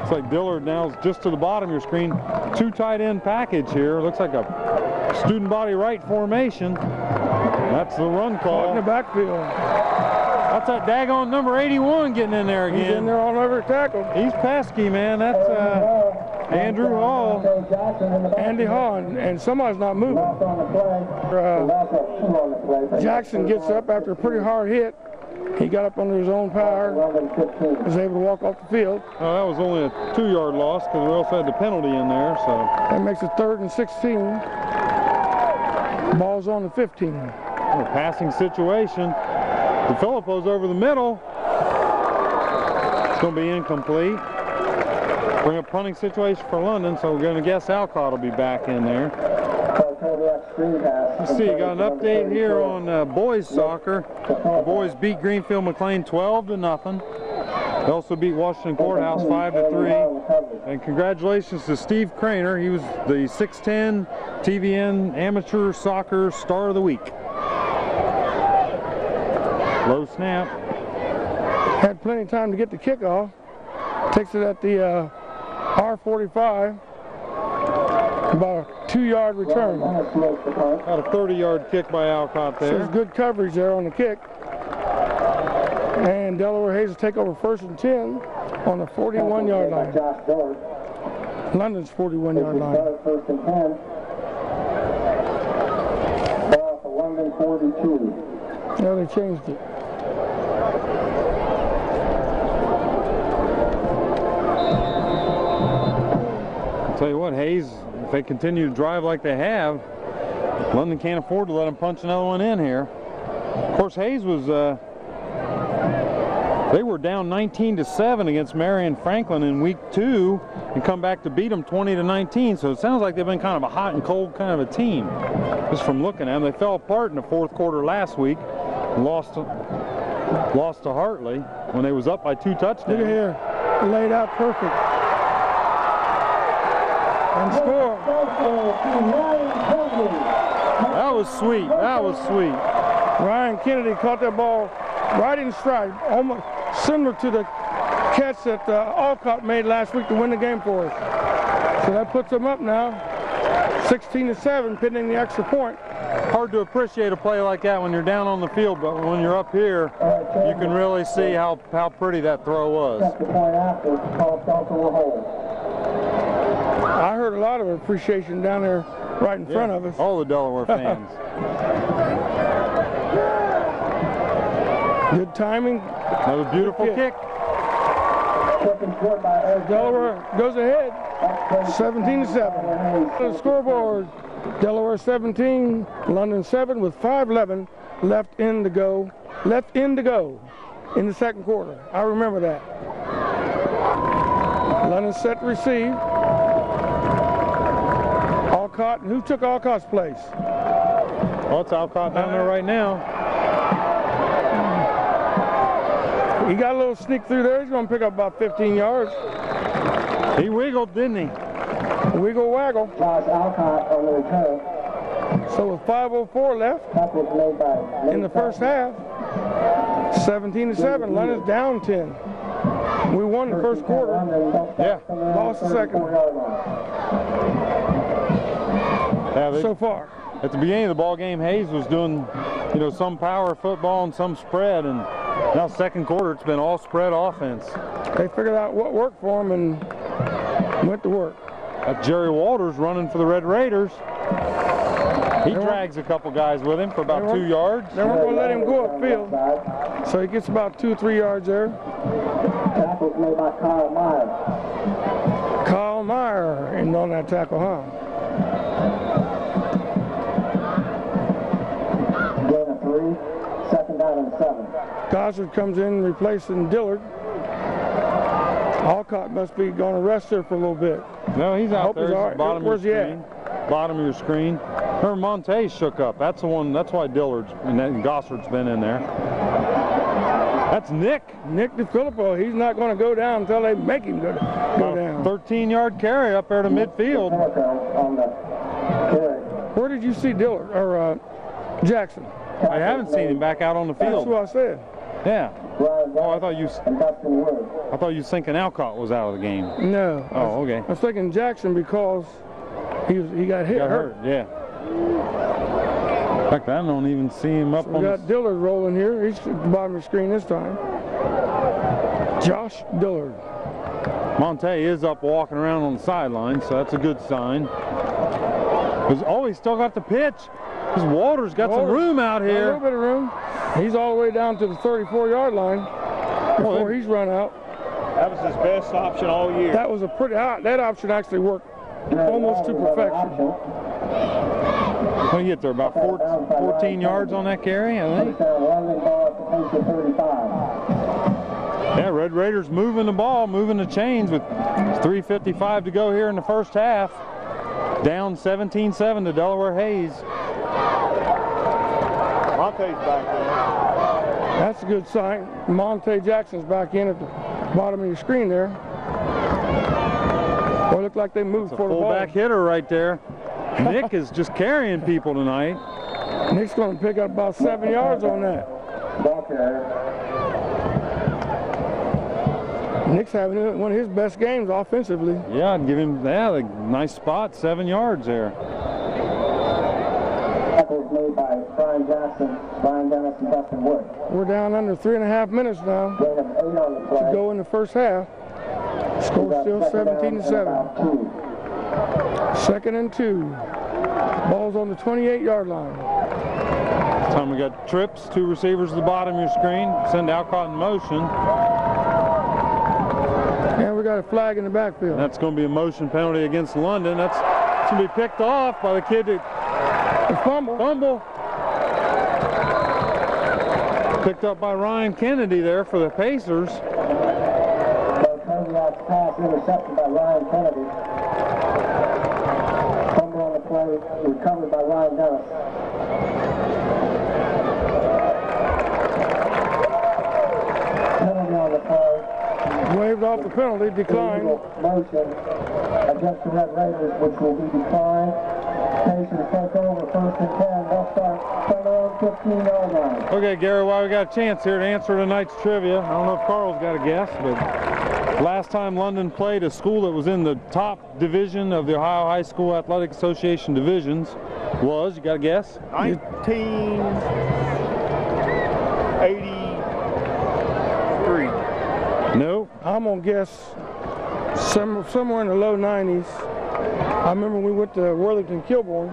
It's like Dillard now is just to the bottom of your screen. 2 tight end package here. Looks like a student body right formation. That's the run call. In the backfield. That's that daggone number 81 getting in there again. He's in there on every tackle. He's pesky, man. That's Andrew Hall. Andy Hall, and somebody's not moving. Jackson gets up after a pretty hard hit. He got up under his own power, was able to walk off the field. That was only a 2 yard loss because we also had the penalty in there. So that makes it 3rd and 16. Ball's on the 15. A passing situation. DeFilippo's over the middle. It's going to be incomplete. Bring a punting situation for London, so we're going to guess Alcott will be back in there. Let's see, got an update here on boys soccer. The boys beat Greenfield McLean 12-0. They also beat Washington Courthouse 5-3. And congratulations to Steve Craner. He was the 6'10" TVN Amateur Soccer Star of the Week. Low snap. Had plenty of time to get the kickoff. Takes it at the R45. About a 2 yard return. About a 30-yard kick by Alcott there. So there's good coverage there on the kick. And Delaware Hayes will take over 1st and 10 on the 41-yard line. London's 41-yard line. 1st and 10. Ball for London 42. No, they changed it. I'll tell you what, Hayes, if they continue to drive like they have, London can't afford to let them punch another one in here. Of course, Hayes was, they were down 19-7 against Marion Franklin in week 2 and come back to beat them 20-19. So it sounds like they've been kind of a hot and cold kind of a team. Just from looking at them, they fell apart in the 4th quarter last week and lost to Hartley when they was up by 2 touchdowns. Look at here, laid out perfect. And score. That was sweet. That was sweet. Ryan Kennedy caught that ball right in stride, almost similar to the catch that Alcott made last week to win the game for us. So that puts them up now, 16-7, pending the extra point. Hard to appreciate a play like that when you're down on the field, but when you're up here, you can really see how pretty that throw was. I heard a lot of appreciation down there right in front of us. All the Delaware fans. Good timing. Another beautiful kick. Delaware goes ahead, 17-7. The scoreboard, Delaware 17, London 7 with 5:11 left in to go in the 2nd quarter. I remember that. London set to receive. Alcott, who took Alcott's place? Well, it's Alcott down there right now. He got a little sneak through there. He's going to pick up about 15 yards. He wiggled, didn't he? Wiggle waggle. Josh Alcott on the return. So with 5:04 left in the first half, 17-7. London's down 10. We won the 1st quarter. Yeah. Lost the 2nd. So far. At the beginning of the ball game, Hayes was doing, some power football and some spread, and now 2nd quarter it's been all spread offense. They figured out what worked for them and went to work. That's Jerry Walters running for the Red Raiders. He drags a couple guys with him for about 2 yards. They weren't going to let him go upfield, so he gets about 2 or 3 yards there. Tackle was made by Kyle Meyer. Kyle Meyer in on that tackle, huh? Gain of 3, second down and 7. Gossard comes in replacing Dillard. Alcott must be going to rest there for a little bit. No, he's out there. He's all right. Bottom Where's of he your at? screen. Bottom of your screen. Her Monte shook up. That's the one. That's why Dillard's and Gossard's been in there. That's Nick. Nick DeFilippo. He's not going to go down until they make him go down. 13-yard carry up there to midfield. On the carry. Where did you see Dillard or Jackson? I haven't seen him back out on the That's field. what I said. Yeah. Oh, I thought you was thinking Alcott was out of the game. No. Oh, okay. I was thinking Jackson because he got hit. Got hurt. Yeah. In fact, I don't even see him up We on got Dillard rolling here. He's at the bottom of the screen this time. Josh Dillard. Monte is up walking around on the sideline, so that's a good sign. Oh, he's still got the pitch. Because Walter's got some room out A here. little bit of room. He's all the way down to the 34-yard line before he's run out. That was his best option all year. That was a pretty hot. That option actually worked almost to perfection. What do you get there? About 14 yards on that carry, I think. Yeah, Red Raiders moving the ball, moving the chains with 3:55 to go here in the first half. Down 17-7 to Delaware Hayes. Monte's back there. That's a good sign. Monte Jackson's back in at the bottom of your screen there. Boy, look like they moved for the ball. Fullback hitter right there. Nick is just carrying people tonight. Nick's going to pick up about 7 yards on that. Nick's having one of his best games offensively. Yeah, I'd give him a nice spot, 7 yards there. Tackles made by Brian Jackson, Brian Dennis, and Dustin Wood. We're down under 3.5 minutes now Gain of 8 on the play. to go in the first half. Score still 17-7. 2nd and 2. Ball's on the 28-yard line. This time we got trips, 2 receivers at the bottom of your screen. Send Alcott in motion. And we got a flag in the backfield. That's going to be a motion penalty against London. That's going to be picked off by the kid that fumble. Picked up by Ryan Kennedy there for the Pacers. Pass intercepted by Ryan Kennedy. Fumble on the play, recovered by Ryan Dennis. Penalty on the play. Waved off the penalty, declined. Motion against the Red Raiders, which will be declined. Pacers take over 1st and 10. They'll start from their own 15-yard line. Okay, Gary, while we got a chance here to answer tonight's trivia, I don't know if Carl's got a guess, but last time London played a school that was in the top division of the Ohio High School Athletic Association divisions was, you got a guess? 1983. No. I'm going to guess somewhere in the low 90s. I remember we went to Worthington Kilbourne.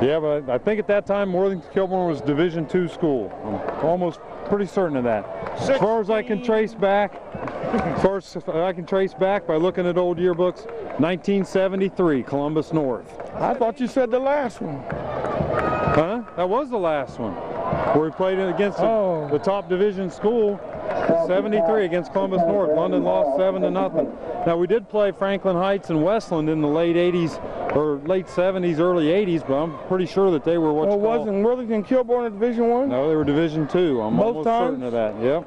Yeah, but I think at that time Worthington Kilbourne was Division II school. I'm almost pretty certain of that. As far as I can trace back, by looking at old yearbooks, 1973, Columbus North. I thought you said the last one. Huh? That was the last one, where we played against the top division school. 73 against Columbus North. London lost 7-0. Now we did play Franklin Heights and Westland in the late 80s or late 70s, early 80s, but I'm pretty sure that they were wasn't Worthington Kilbourne in Division I? No, they were Division II. I'm Both almost times? certain of that. Yep.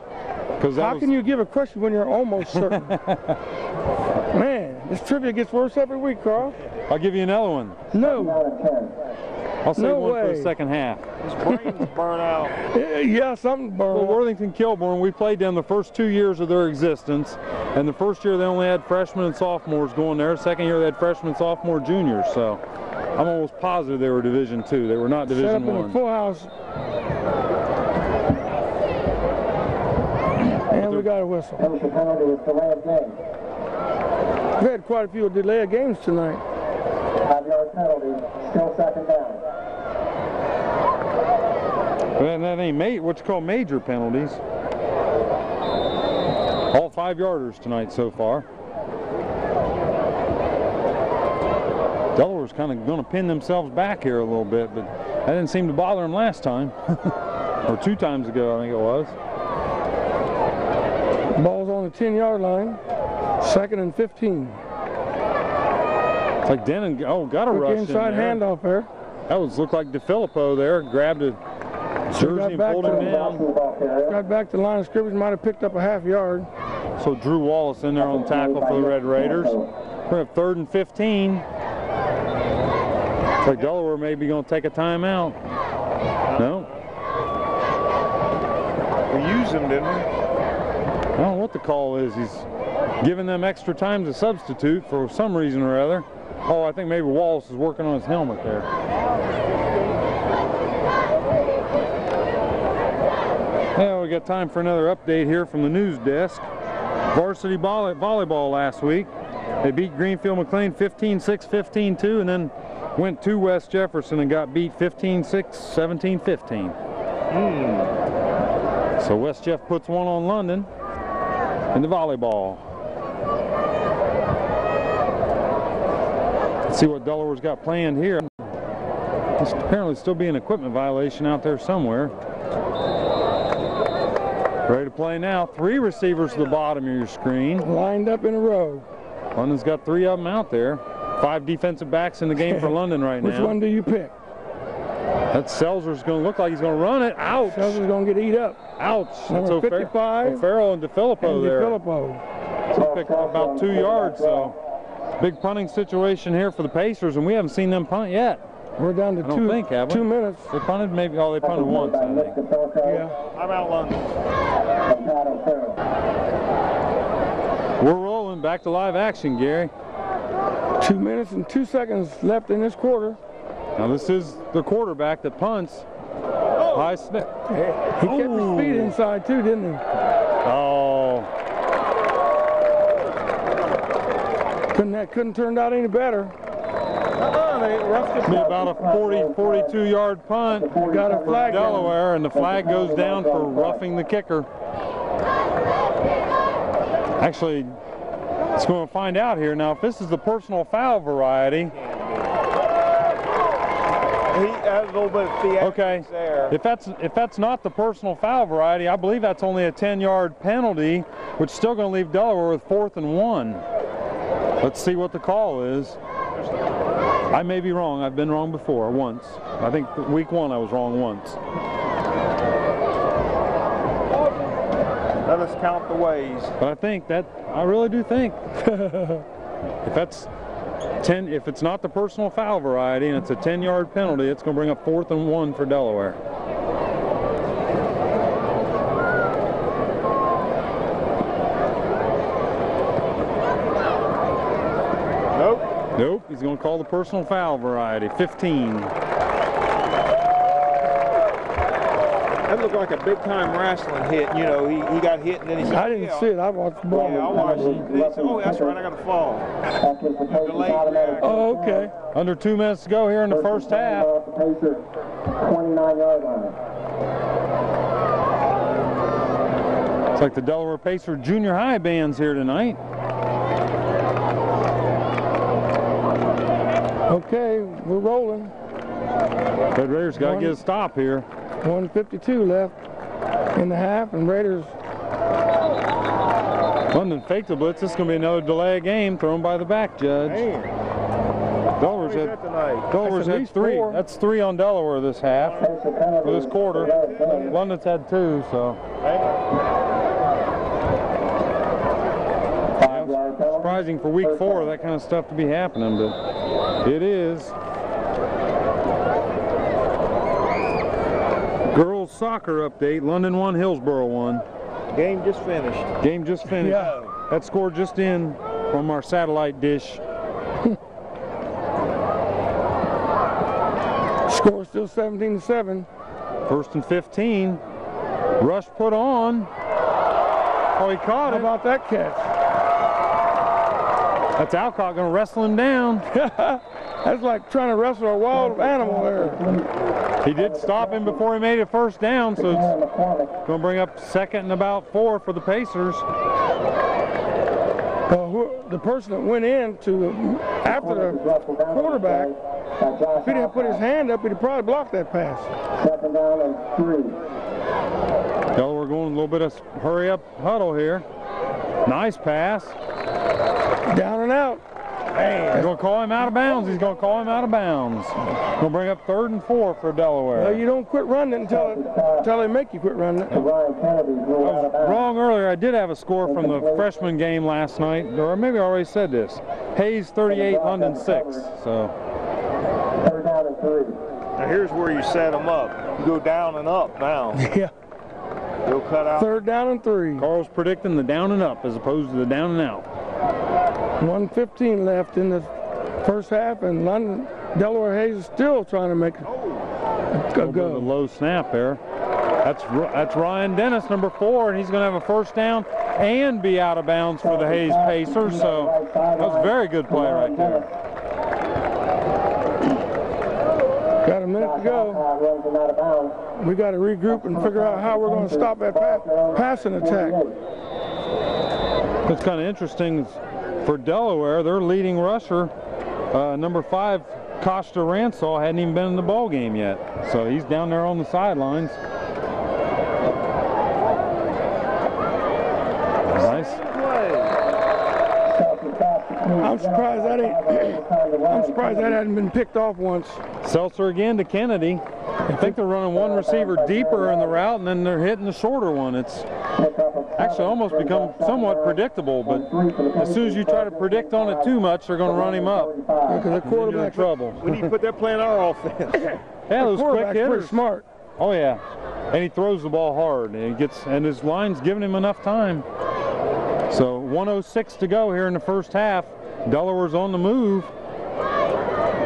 How can you give a question when you're almost certain? Man, this trivia gets worse every week, Carl. I'll give you another one. No. I'll save No one for way. the second half. His brain's burnt out. Yeah, something burned. Well, Worthington Kilbourne, we played them the first 2 years of their existence, and the first year they only had freshmen and sophomores going there. Second year they had freshmen, sophomore, juniors. So I'm almost positive they were Division II. They were not Division Set up in I. a full house. And we got a whistle. That was the penalty with delay of game. Go ahead, quite a few delay of games tonight. 5-yard penalty, still second down. And that ain't what you call major penalties. All 5-yarders tonight so far. Delaware's kind of going to pin themselves back here a little bit, but that didn't seem to bother them last time. Or 2 times ago, I think it was. Ball's on the 10-yard line. 2nd and 15. It's like Denon, got a rush inside in there. handoff there. That looked like DeFilippo there, grabbed a jersey and pulled him down. Got back to the line of scrimmage, might have picked up a half yard. So Drew Wallace in there on tackle for the Red Raiders. We're at 3rd and 15. Looks like Delaware may be going to take a timeout. No? We used him, didn't we? I don't know what the call is. He's giving them extra time to substitute for some reason or other. Oh, I think maybe Wallace is working on his helmet there. Yeah, we got time for another update here from the news desk. Varsity volleyball last week. They beat Greenfield McLean 15-6, 15-2, and then went to West Jefferson and got beat 15-6, 17-15. So West Jeff puts one on London in the volleyball. Let's see what Delaware's got planned here. There's apparently still be an equipment violation out there somewhere. Ready to play now. 3 receivers to the bottom of your screen. Lined up in a row. London's got 3 of them out there. 5 defensive backs in the game for London right now. Which one do you pick? That Selzer's going to look like he's going to run it. Ouch. Selzer's going to get eat up. Ouch. Number 55. O'Farrell and DeFilippo there. DeFilippo. He picked up about 2 yards, so big punting situation here for the Pacers, and we haven't seen them punt yet. We're down to 2 minutes. They punted maybe, they punted once, I think. Yeah. I'm out London. We're rolling back to live action, Gary. 2 minutes and 2 seconds left in this quarter. Now this is the quarterback that punts. High snap. He kept his feet inside too, didn't he? Oh. Couldn't turn out any better. Be about a 42-yard punt. Got a flag for Delaware, and the flag goes down for roughing the kicker. Actually, it's going to find out here now if this is the personal foul variety. He has a little bit of theatrics there. If that's not the personal foul variety, I believe that's only a 10-yard penalty, which is still going to leave Delaware with 4th and 1. Let's see what the call is. I may be wrong. I've been wrong before, once. I think week 1 I was wrong once. Let us count the ways. But I really do think if it's not the personal foul variety and it's a 10-yard penalty, it's going to bring up 4th and 1 for Delaware. Nope, he's going to call the personal foul variety, 15. That looked like a big-time wrestling hit. You know, he got hit and then he said, I didn't see it. I watched the ball. Yeah, I watched it. He said, oh, that's right, I got to fall. Oh, okay. Under 2 minutes to go here in the first half. 29-yard line. It's like the Delaware Pacer junior high band's here tonight. Okay, we're rolling. Red Raiders got to get a stop here. 1:52 left in the half, and Raiders. London faked the blitz. This is going to be another delay of game thrown by the back judge. Delaware's at 3. That's 3 on Delaware this half, or this quarter. London's had 2, so. Surprising for week 4, that kind of stuff to be happening, but it is. Girls soccer update. London 1, Hillsborough 1. Game just finished. Game just finished. Yeah. That score just in from our satellite dish. Score still 17-7. 1st and 15. Rush put on. Oh, he caught it. How about that catch? That's Alcott going to wrestle him down. That's like trying to wrestle a wild animal there. He did stop him before he made a first down, so it's going to bring up 2nd and about 4 for the Pacers. The person that went in after the quarterback, if he didn't put his hand up, he'd probably blocked that pass. 2nd down and 3. Delaware going a little bit of hurry-up huddle here. Nice pass. Down and out. He's going to call him out of bounds. He's going to call him out of bounds. Going to bring up 3rd and 4 for Delaware. Well, you don't quit running it until they make you quit running it. I was wrong earlier. I did have a score from the freshman game last night, or maybe I already said this. Hayes 38, London 6. So 3rd down and 3. Now here's where you set them up. You go down and up now. Yeah. You'll cut out. 3rd down and 3. Carl's predicting the down and up as opposed to the down and out. 1:15 left in the first half, and Delaware Hayes is still trying to make a A go. low snap there. That's Ryan Dennis, number 4, and he's going to have a first down and be out of bounds for the Hayes Pacers. So that was a very good play right there. Got a minute to go. We got to regroup and figure out how we're going to stop that passing attack. It's kind of interesting for Delaware. Their leading rusher, number 5, Costa Ransall, hadn't even been in the ball game yet. So he's down there on the sidelines. Nice. I'm surprised that hadn't been picked off once. Seltzer again to Kennedy. I think they're running one receiver deeper in the route, and then they're hitting the shorter one. It's actually almost become somewhat predictable, but as soon as you try to predict on it too much, they're going to run him up. Because the quarterback, trouble. We need to put that play in our offense. Yeah, those quick quarterback's hitters. pretty smart. Oh yeah, and he throws the ball hard, and his line's giving him enough time. So 1:06 to go here in the first half. Delaware's on the move.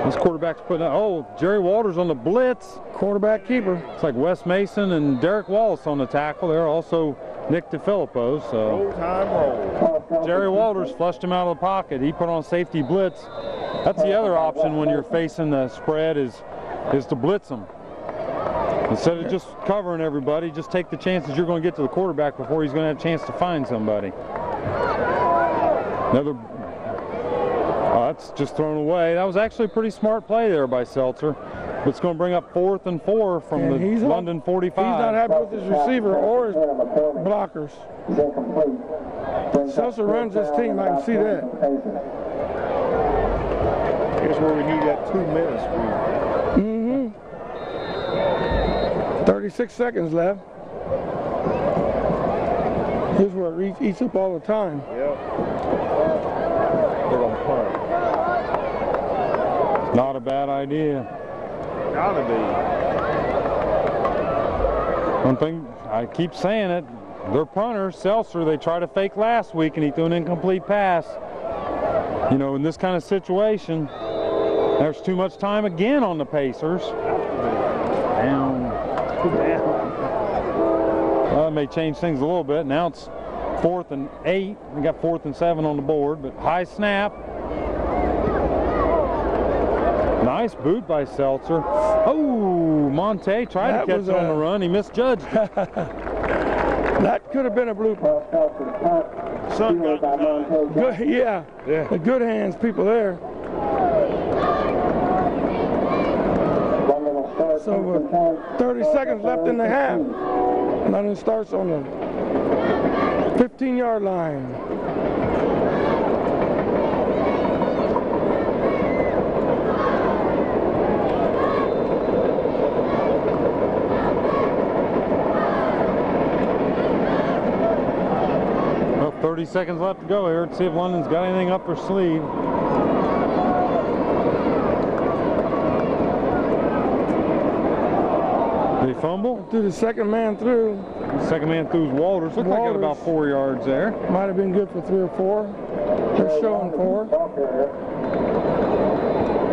This quarterback's putting out. Oh, Jerry Walters on the blitz. Quarterback keeper. It's like Wes Mason and Derek Wallace on the tackle there. Also Nick DeFilippo. So Roll time, roll. Jerry Walters flushed him out of the pocket. He put on safety blitz. That's the other option when you're facing the spread is to blitz them. Instead of just covering everybody, just take the chances you're going to get to the quarterback before he's going to have a chance to find somebody. That's just thrown away. That was actually a pretty smart play there by Seltzer. It's going to bring up 4th and 4 from the London 45. He's not happy with his receiver or his blockers. Seltzer runs this team. I can see that. Here's where we need that 2 minutes. 36 seconds left. Here's where it eats up all the time. Yep. They're going to punt. Not a bad idea. Gotta be. One thing, I keep saying it, their punter, Seltzer, they tried to fake last week and he threw an incomplete pass. You know, in this kind of situation, there's too much time again on the Pacers. Down. Well, it may change things a little bit. Now it's 4th and 8. We got 4th and 7 on the board, but high snap. Nice boot by Seltzer. Oh, Monte tried to catch it on the run. He misjudged it. That could have been a blooper. Sun got Good, yeah. The good hands people there. So 30 seconds left in the half. London starts on the 15-yard line. Well, 30 seconds left to go here. Let's see if London's got anything up their sleeve. Did he fumble? Threw the second man through. Second man through Walters. Looked like he got about 4 yards there. Might have been good for 3 or 4. They're showing 4.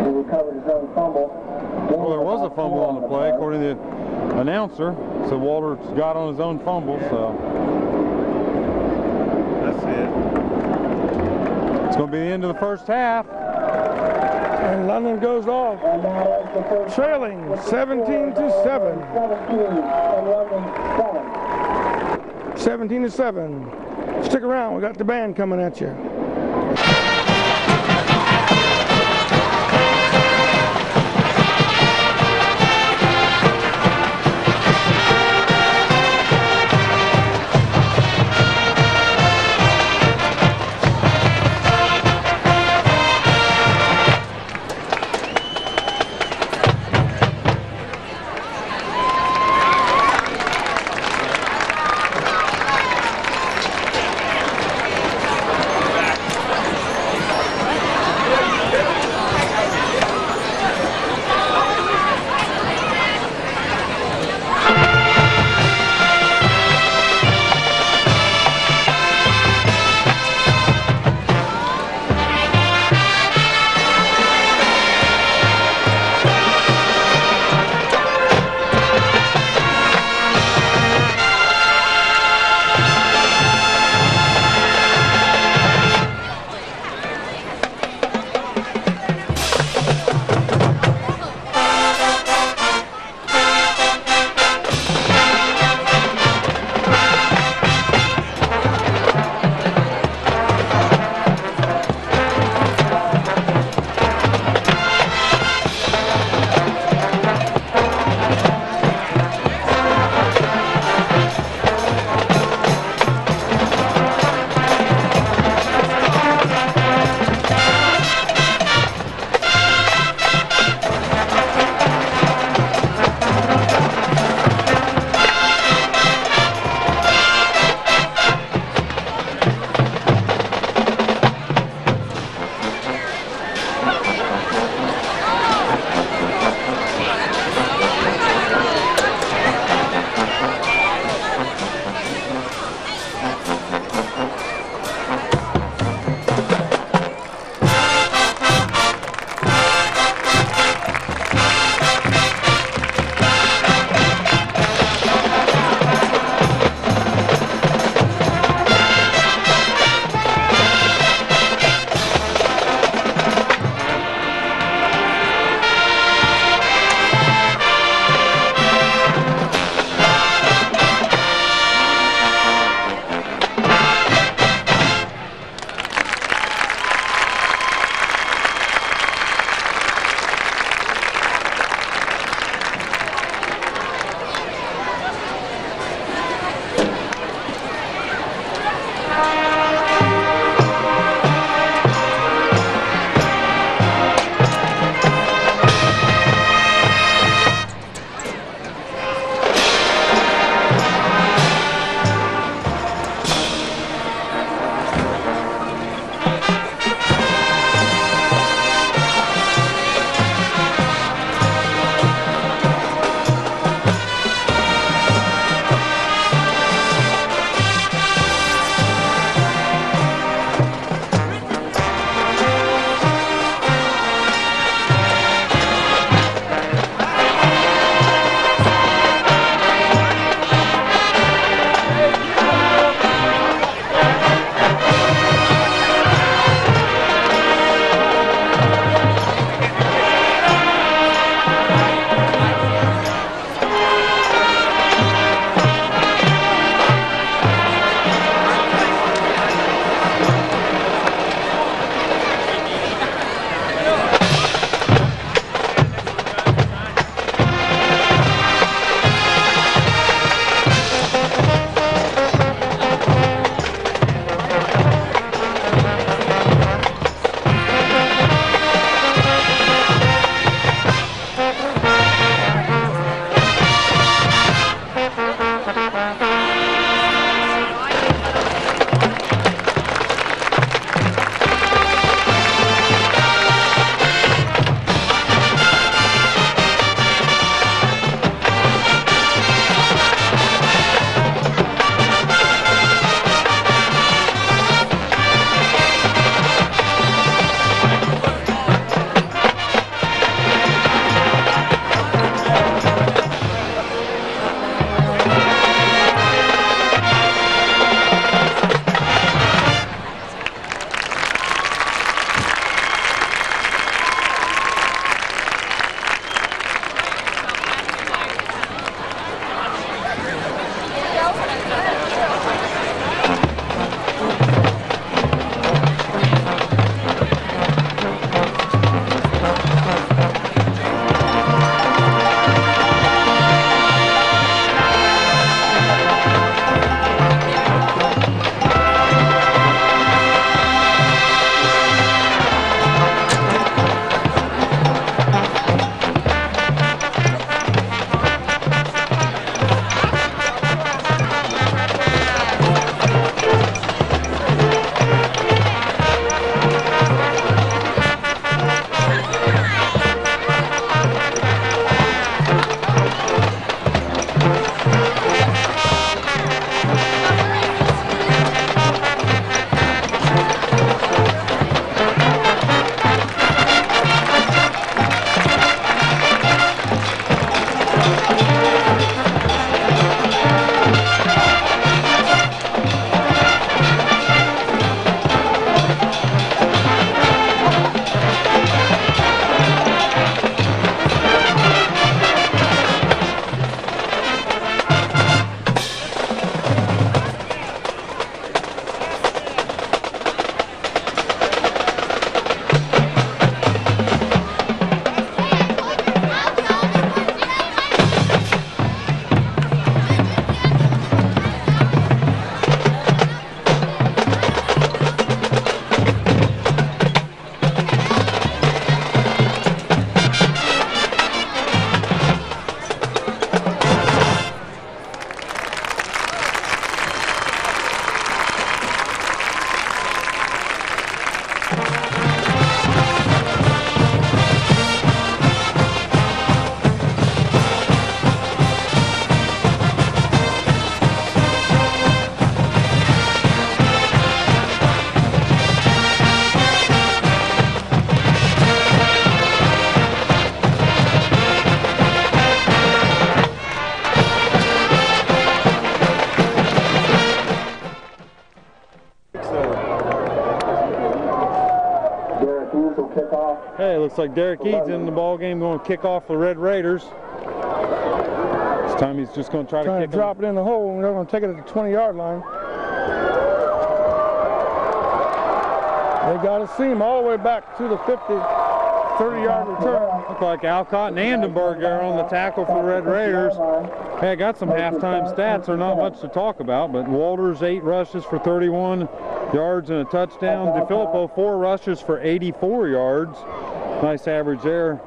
He recovered his own fumble. Well, there was a fumble on the play, according to the announcer. So Walters got on his own fumble, so. That's it. It's going to be the end of the first half. And London goes off, trailing 17-7. 17-7. Stick around, we got the band coming at you. Hey, looks like Derek Eads in the ball game, going to kick off the Red Raiders. This time he's just going to try to drop it in the hole, and they're going to take it at the 20-yard line. They got a seam all the way back to the 50, 30-yard return. Look like Alcott and Andenberg are on the tackle for the Red Raiders. Hey, I got some halftime stats. They're not much to talk about, but Walters 8 rushes for 31 yards and a touchdown. DeFilippo 4 rushes for 84 yards. Nice average there.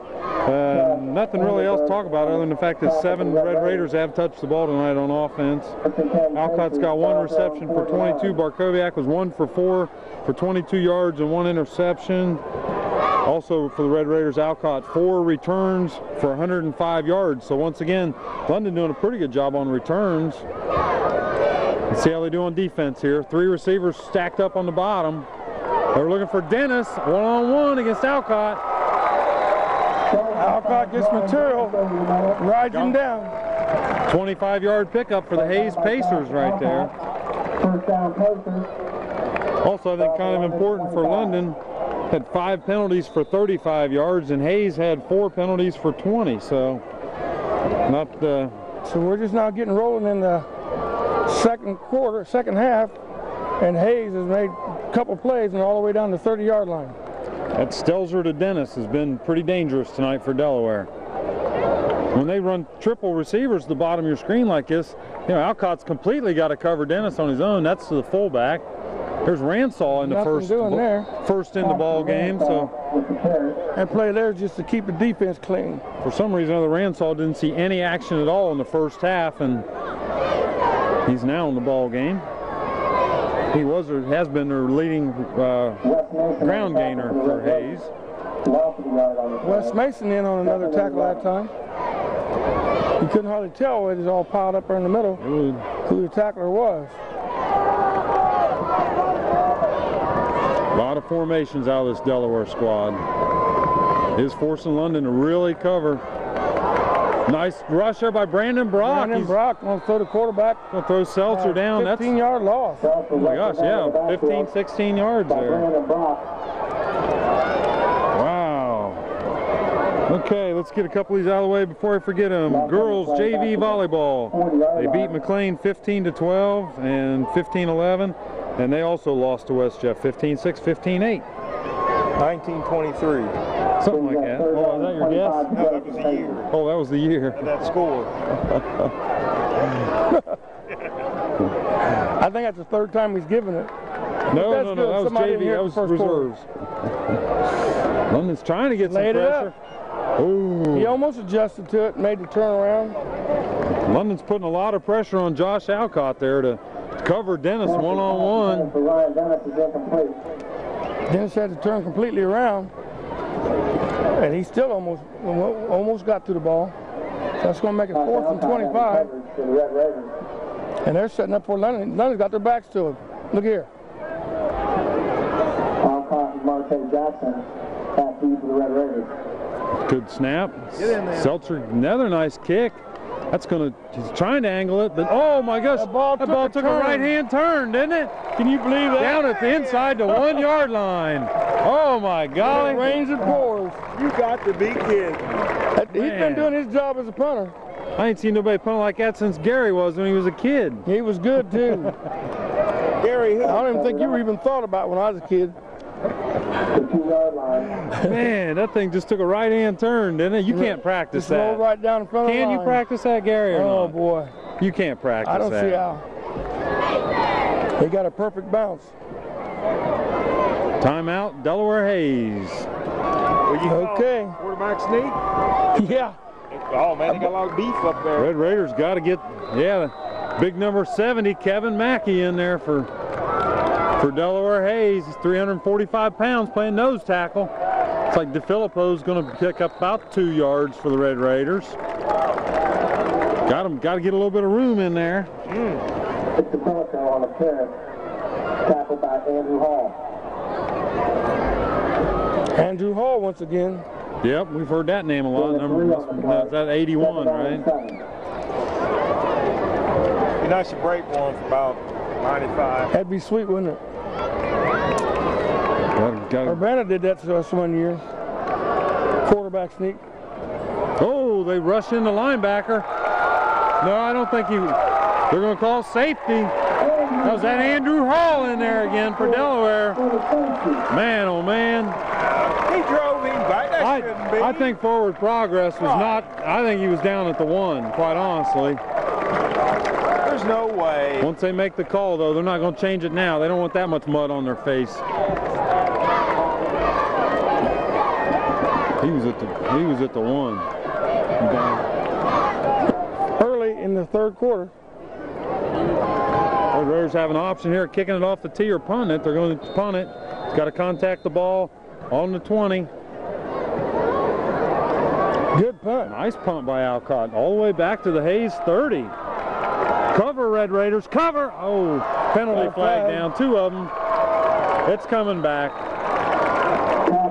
Nothing really else to talk about other than the fact that 7 Red Raiders have touched the ball tonight on offense. Alcott's got 1 reception for 22. Barkowiak was 1 for 4 for 22 yards and 1 interception. Also for the Red Raiders, Alcott 4 returns for 105 yards. So once again, London doing a pretty good job on returns. Let's see how they do on defense here. 3 receivers stacked up on the bottom. They're looking for Dennis, one-on-one against Alcott. Alcott gets material, rides him down. 25-yard pickup for the Hayes Pacers right there. Also, I think kind of important for London, had 5 penalties for 35 yards, and Hayes had 4 penalties for 20. So, So we're just now getting rolling in the second half, and Hayes has made a couple plays and all the way down the 30-yard line. That Stelzer to Dennis has been pretty dangerous tonight for Delaware. When they run triple receivers at the bottom of your screen like this, you know, Alcott's completely got to cover Dennis on his own. That's to the fullback. There's Ransall in the first in the ball game. So that play there just to keep the defense clean. For some reason, the Ransall didn't see any action at all in the first half, and he's now in the ball game. He was or has been their leading ground gainer for Hayes. Wes Mason in on another tackle that time. You couldn't hardly tell it was all piled up there in the middle who the tackler was. A lot of formations out of this Delaware squad. Is forcing London to really cover. Nice rush there by Brandon Brock. Brandon Brock going to throw the quarterback. Going to throw Seltzer down. 15-yard loss. Oh my gosh, yeah, 15, 16 yards there. Wow. Okay, let's get a couple of these out of the way before I forget them. Girls JV volleyball. They beat McLean 15-12 and 15-11, and they also lost to West Jeff 15-6, 15-8. 1923. Something like that. Oh, is that your guess? No, that was the year. Oh, that was the year. That score. I think that's the 3rd time he's given it. No, that was JV. That was reserves. London's trying to get some pressure. Ooh. He almost adjusted to it, made the turnaround. London's putting a lot of pressure on Josh Alcott there to cover Dennis one-on-one. Dennis had to turn completely around, and he still almost got to the ball. So that's going to make it 4th and 25. And they're setting up for London. London's got their backs to him. Look here. Good snap. Seltzer, another nice kick. That's going to, he's trying to angle it, but oh my gosh, that ball took a right-hand turn, didn't it? Can you believe that? Down at the inside the 1-yard line. Oh my golly. It rains and pours. You got to be kidding. He's been doing his job as a punter. I ain't seen nobody punt like that since Gary was when he was a kid. He was good too. Gary, I don't even think you were even thought about when I was a kid. Man, that thing just took a right-hand turn, didn't it? You can't practice that. Rolled right down in front of the line. Can you practice that, Gary, or not? Oh, boy. You can't practice that. I don't see how. They got a perfect bounce. Timeout, Delaware Hayes. Okay. Quarterback sneak? Yeah. Oh, man, they got a lot of beef up there. Red Raiders got to get, big number 70, Kevin Mackey in there for Delaware Hayes. He's 345 pounds playing nose tackle. It's like DeFilippo's going to pick up about 2 yards for the Red Raiders. Got to get a little bit of room in there. It's the Pelican on the carry. Tackled by Andrew Hall. Andrew Hall once again. Yep, we've heard that name a lot. Is that 81, right? Be nice to break one for about 95. That'd be sweet, wouldn't it? Urbana did that to us one year. Quarterback sneak. Oh, they rush in the linebacker. No, I don't think they're going to call safety. That was that Andrew Hall in there again for Delaware. Man, oh man. He drove him back. That shouldn't be. I think forward progress was not, I think he was down at the 1, quite honestly. There's no way. Once they make the call, though, they're not going to change it now. They don't want that much mud on their face. He was at the 1. Early in the third quarter. Red Raiders have an option here, kicking it off the tee or punt it. They're going to punt it. It's got to contact the ball on the 20. Good punt. Nice punt by Alcott. All the way back to the Hayes 30. Cover, Red Raiders, cover. Oh, penalty flag down, 2 of them. It's coming back.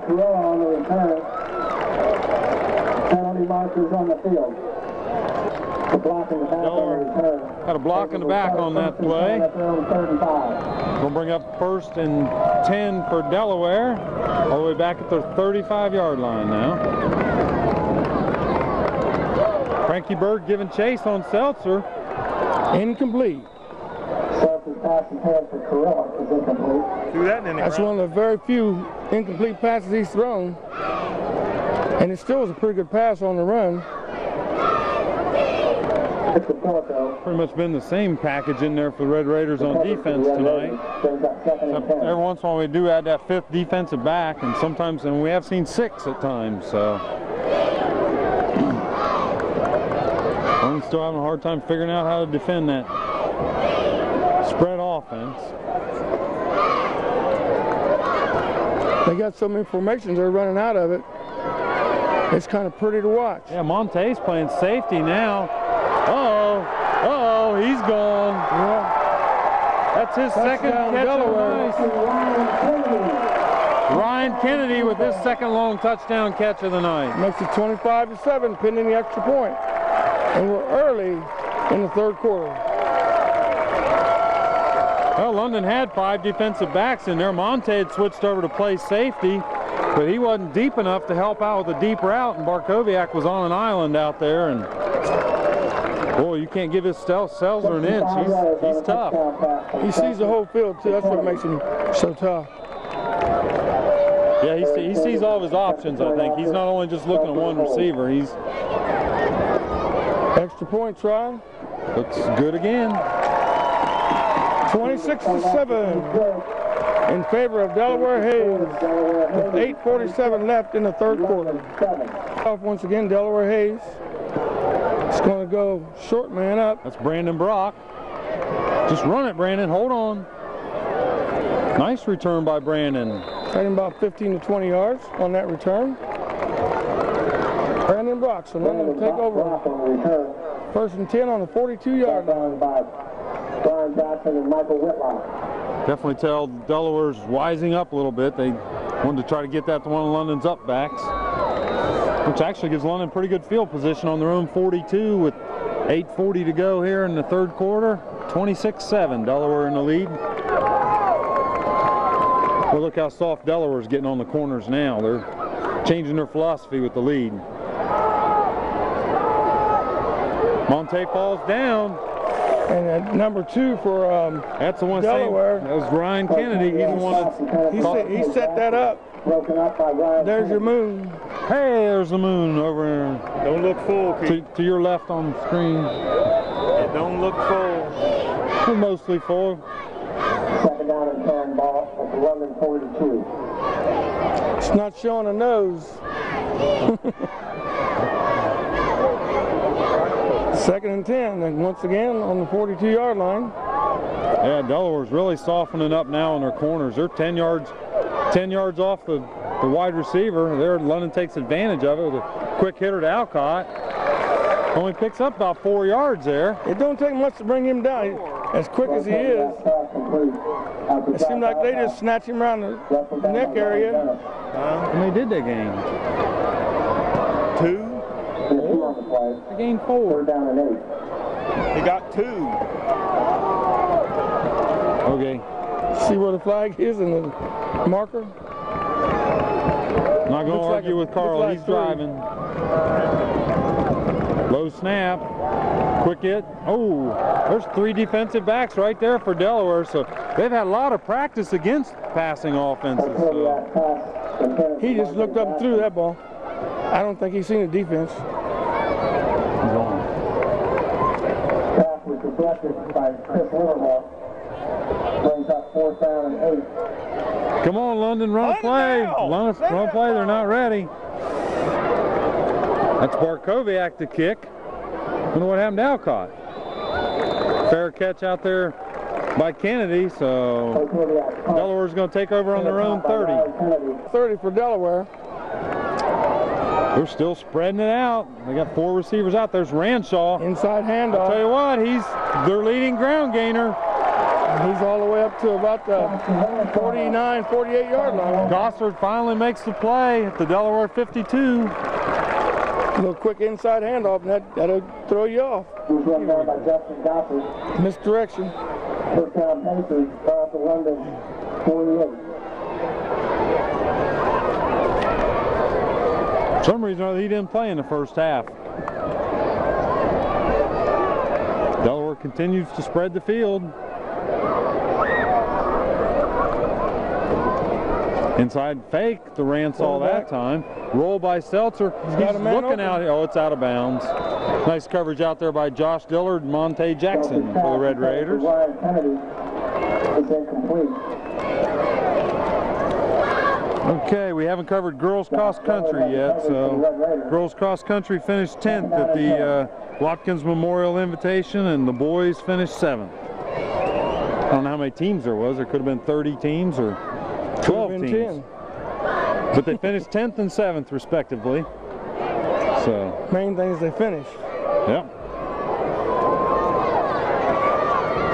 On the return. Penalty markers on the field. Got a block in the back on that play. We'll bring up 1st and 10 for Delaware. All the way back at their 35-yard line now. Frankie Berg giving chase on Seltzer. Incomplete. Seltzer's pass intended for Carrillo is incomplete. Do that in the That's one of the very few incomplete passes he's thrown. And it still was a pretty good pass on the run. Pretty much been the same package in there for the Red Raiders on defense tonight. Every once in a while we do add that 5th defensive back, and sometimes, and we have seen 6 at times. So I'm still having a hard time figuring out how to defend that spread offense. They got so many formations, they're running out of it. It's kind of pretty to watch. Yeah, Monte's playing safety now. Uh-oh, he's gone. Yeah. That's his second catch of the night. Ryan Kennedy with his second long touchdown catch of the night. Makes it 25-7, pending the extra point. And we're early in the third quarter. Well, London had 5 defensive backs in there. Monte had switched over to play safety, but he wasn't deep enough to help out with a deep route, and Barkowiak was on an island out there, and boy, you can't give his Seltzer an inch. He's tough. He sees the whole field, too. That's what makes him so tough. Yeah, he sees all of his options, I think. He's not only just looking at one receiver. He's extra point try. Looks good again. 26-7 in favor of Delaware Hayes with 8:47 left in the third quarter. Off once again, Delaware Hayes. It's going to go short man up. That's Brandon Brock. Just run it, Brandon. Hold on. Nice return by Brandon. Taking about 15 to 20 yards on that return. Brandon Brock, so now going to take over. 1st and 10 on the 42-yard line. Brian Jackson and Michael Whitlock. Definitely tell Delaware's wising up a little bit. They wanted to try to get that to one of London's up backs, which actually gives London pretty good field position on their own 42 with 8:40 to go here in the third quarter. 26-7, Delaware in the lead. Well, look how soft Delaware's getting on the corners now. They're changing their philosophy with the lead. Monte falls down. And number 2 for that's the one Delaware. That was Ryan Kennedy. He's the one that he set that up. There's your moon. Hey, there's the moon over Don't look full, Pete. to your left on the screen. It don't look full. We're mostly full. 2nd down and 10 ball at the London 42. It's not showing a nose. 2nd and 10, and once again on the 42-yard line. Yeah, Delaware's really softening up now in their corners. They're 10 yards off the wide receiver. There, London takes advantage of it with a quick hitter to Alcott. Only picks up about 4 yards there. It don't take much to bring him down. As quick as he is, it seems like they just snatch him around the neck area. How many did they gain? 2. They gained 4. 3rd down and 8. He got 2. Okay. See where the flag is and the marker? Not going to argue with Carl. He's driving. Low snap. Quick hit. Oh, there's 3 defensive backs right there for Delaware. So they've had a lot of practice against passing offenses. So. He just looked up and threw that ball. I don't think he's seen the defense. He's on. Pass was deflected by Chris Livermore. Brings up 4th down and 8. Come on, London, run a play. Run play, they're not ready. That's Barkoviak to kick. Wonder what happened to Alcott. Fair catch out there by Kennedy, so Delaware's going to take over on their own 30. 30 for Delaware. They're still spreading it out. They got 4 receivers out. There's Ranshaw. Inside handoff. I'll tell you what, he's their leading ground gainer. He's all the way up to about the 49, 48-yard line. Gossard finally makes the play at the Delaware 52. A little quick inside handoff, and that'll throw you off. He's run down by Justin Gossard. Misdirection. 1st down Pacers, off the London 48. For some reason or other, he didn't play in the first half. Delaware continues to spread the field. Inside fake the Ransall that time. Roll by Seltzer. He's looking out. Oh, it's out of bounds. Nice coverage out there by Josh Dillard and Monte Jackson for the Red Raiders. Okay, we haven't covered girls cross country yet. So girls cross country finished 10th at the Watkins Memorial Invitation, and the boys finished 7th. I don't know how many teams there was. There could have been 30 teams or 12 teams. 10. But they finished 10th and 7th respectively. So main thing is they finished. Yep.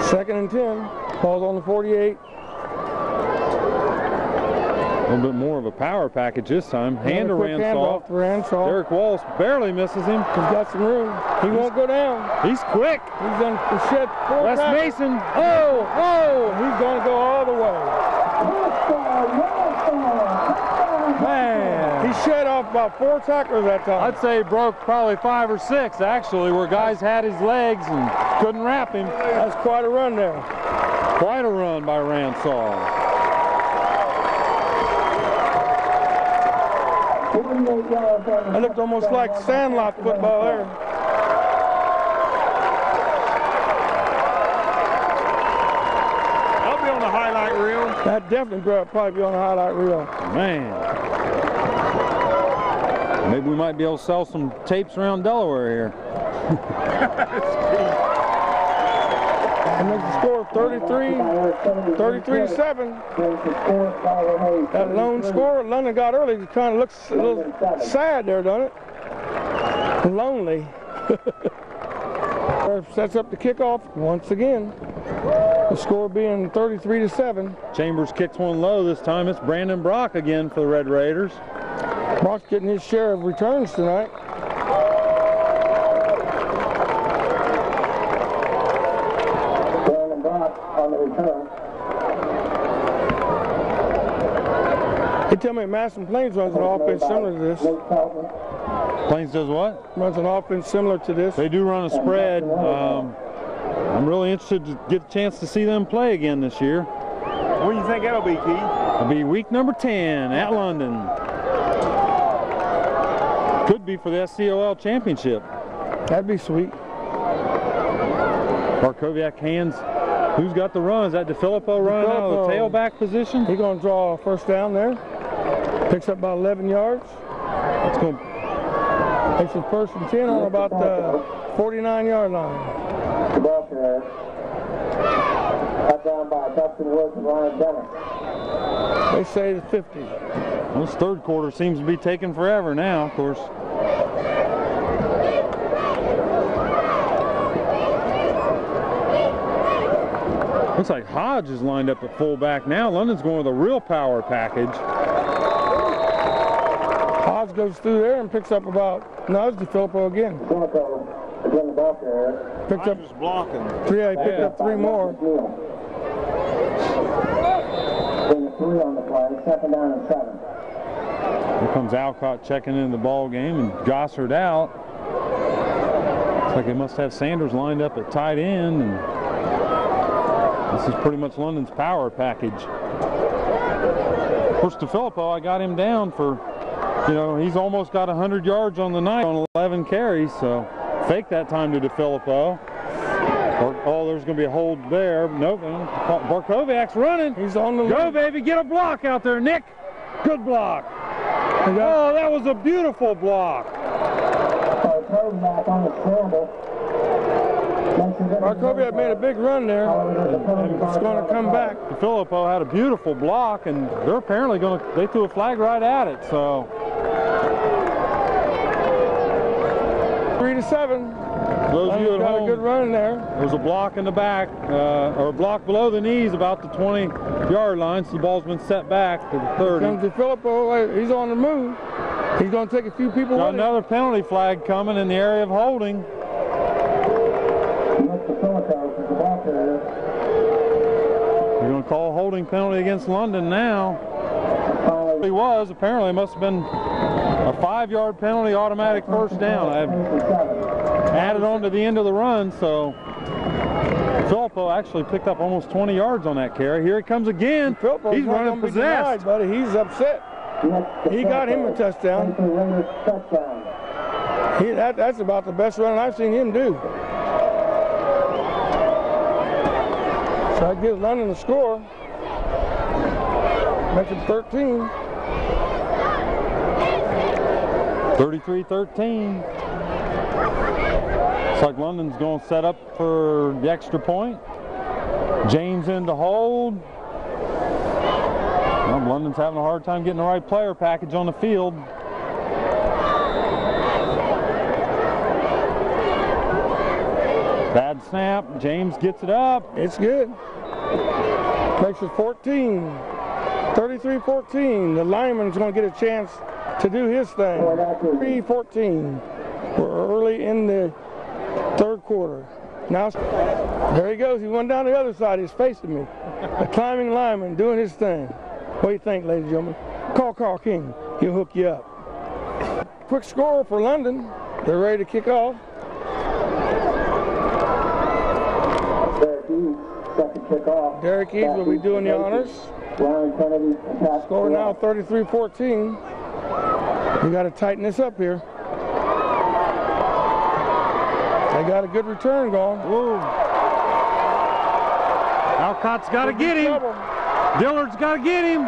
2nd and 10. Ball's on the 48. A little bit more of a power package this time. Hand to Ransall. Derek Wallace barely misses him. He's got some room. He won't go down. He's quick. He's done shed 4 Wes tackles. Mason. Oh, he's going to go all the way. Man. He shed off about 4 tacklers that time. I'd say he broke probably 5 or 6 actually, where guys had his legs and couldn't wrap him. That's quite a run there. Quite a run by Ransall. That looked almost like Sandlot football there. I'll be on the highlight reel. That definitely probably be on the highlight reel. Man. Maybe we might be able to sell some tapes around Delaware here. And makes the score 33-7. That lone scorer, London got early. He kind of looks a little sad there, doesn't it? Lonely. Sets up the kickoff once again. The score being 33-7. Chambers kicks one low this time. It's Brandon Brock again for the Red Raiders. Brock's getting his share of returns tonight. On the return. They tell me Madison Plains runs an offense similar to this. Plains does what? Runs an offense similar to this. They do run a spread. I'm really interested to get a chance to see them play again this year. When do you think that'll be, Keith? It'll be week number 10 at London. Could be for the SCOL championship. That'd be sweet. Barkoviak hands. Who's got the run? Is that DeFilippo running out of the tailback position? He's going to draw a first down there. Picks up about 11 yards. It's going. Makes it 1st and 10 on about the 49-yard line. The ball carrier. Cut down by Dustin Woods and Ryan Bennett. They say the 50. This 3rd quarter seems to be taking forever now, of course. Looks like Hodge is lined up at fullback now. London's going with a real power package. Hodge goes through there and picks up about, no, it's DeFilippo again. DeFilippo again, the ball carrier. Picked up, just blocking. he picked up 3 more. Bring 3 on the play, 2nd down and 7. Here comes Alcott checking into the ball game and Gossard out. Looks like they must have Sanders lined up at tight end, and this is pretty much London's power package. Of course, DeFilippo, I got him down for, he's almost got 100 yards on the night on 11 carries, so fake that time to DeFilippo. Oh, there's going to be a hold there. Nope. Barkowiak's running. He's on the Go, lead. baby. Get a block out there, Nick. Good block. Oh, that was a beautiful block. Barkowiak made a big run there, and it's going to come back. DeFilippo had a beautiful block, and they're apparently they threw a flag right at it, so. 3-7. Those of you at got home, a good run in there. There's a block in the back, or a block below the knees about the 20-yard line, so the ball's been set back to the 30. Comes DeFilippo, he's on the move. He's going to take a few people Got with him. another penalty flag coming in the area of holding. They're going to call a holding penalty against London now. He was, apparently, must have been a 5-yard penalty, automatic first down. I've added on to the end of the run, so Filippo actually picked up almost 20 yards on that carry. Here he comes again. He's running possessed. Buddy, he's upset. He got him a touchdown. That's about the best run I've seen him do. So I give London the score. Makes it 13. 33-13. Looks like London's going to set up for the extra point. James in to hold. Well, London's having a hard time getting the right player package on the field. Bad snap. James gets it up. It's good. Makes it 14. 33-14. The lineman's going to get a chance to do his thing. 3-14. We're early in the third quarter. Now, there he goes. He went down the other side. He's facing me. A climbing lineman doing his thing. What do you think, ladies and gentlemen? Call Carl King. He'll hook you up. Quick score for London. They're ready to kick off. Derek Eves will be doing the honors. Score now 33-14. We got to tighten this up here. They got a good return going. Whoa. Alcott's got to get him. Dillard's got to get him.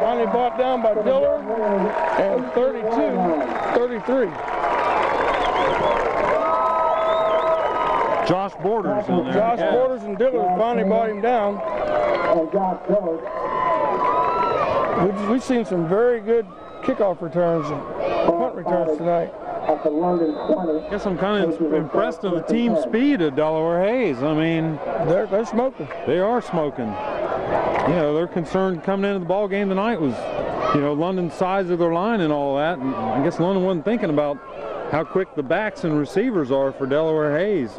Finally brought down by Dillard, and 32-33. Josh Borders in there. Josh Borders and Dillard finally brought him down. We've seen some very good kickoff returns and punt returns tonight. At the London 20. I guess I'm kind of impressed with the team speed of Delaware Hayes. I mean, they're smoking. They are smoking. Their concern coming into the ball game tonight was, London's size of their line and all that. And I guess London wasn't thinking about how quick the backs and receivers are for Delaware Hayes,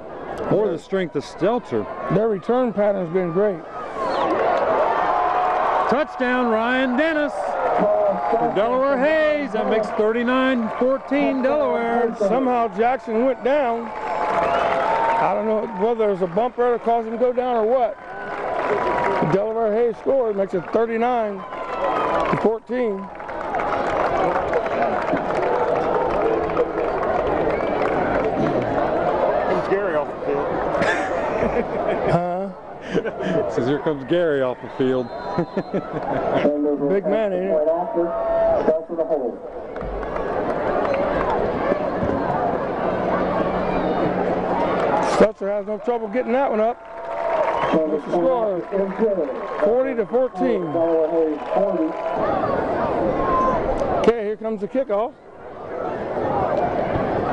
or the strength of Stelzer. Their return pattern's been great. Touchdown, Ryan Dennis. For Delaware Hayes, that makes 39-14 Delaware. Somehow Jackson went down. I don't know whether there's a bump there that caused him to go down or what. The Delaware Hayes scored, makes it 39-14. Comes Gary off the field. Says here comes Gary off the field. Big man, ain't it? Stelzer has no trouble getting that one up. The score 40-14. Okay, here comes the kickoff.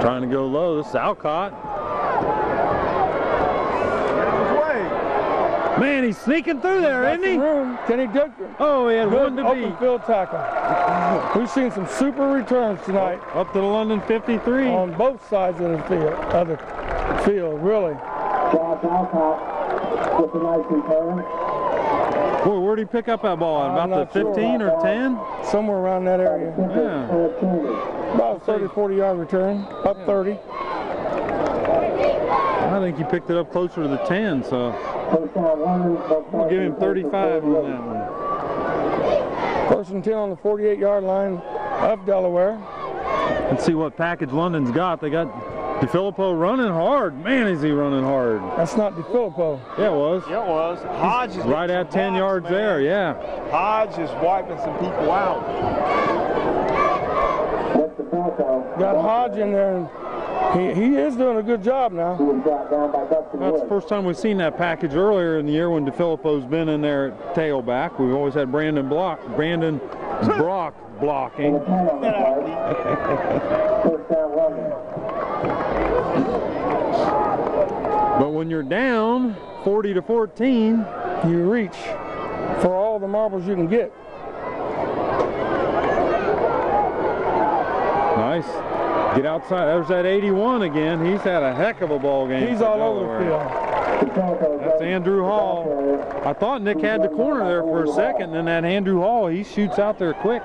Trying to go low. This is Alcott. Man, he's sneaking through there, isn't he? Kenny Duggan. Oh, he had one to open beat. field tackle. We've seen some super returns tonight. Up to the London 53. On both sides of the field, really. Josh Alcott with a nice return. Boy, where did he pick up that ball? About the 15 or 10? Somewhere around that area. Yeah. About a 30, 40-yard return. Up 30. I think he picked it up closer to the 10, so I'll give him 35 on that one. 1st and 10 on the 48-yard line of Delaware. Let's see what package London's got. They got DeFilippo running hard. Man, is he running hard. That's not DeFilippo. Yeah, it was. Yeah, it was. Hodge is right at 10 yards man. There, yeah. Hodge is wiping some people out. Got Hodge in there, and he is doing a good job now. That's the first time we've seen that package earlier in the year when DeFilippo's been in there at tailback. We've always had Brandon Brock blocking. But when you're down 40-14, you reach for all the marbles you can get. Nice. Get outside. There's that 81 again. He's had a heck of a ball game. He's all over the field. That's Andrew Hall. I thought Nick had the corner there for a second, and then that Andrew Hall, he shoots out there quick.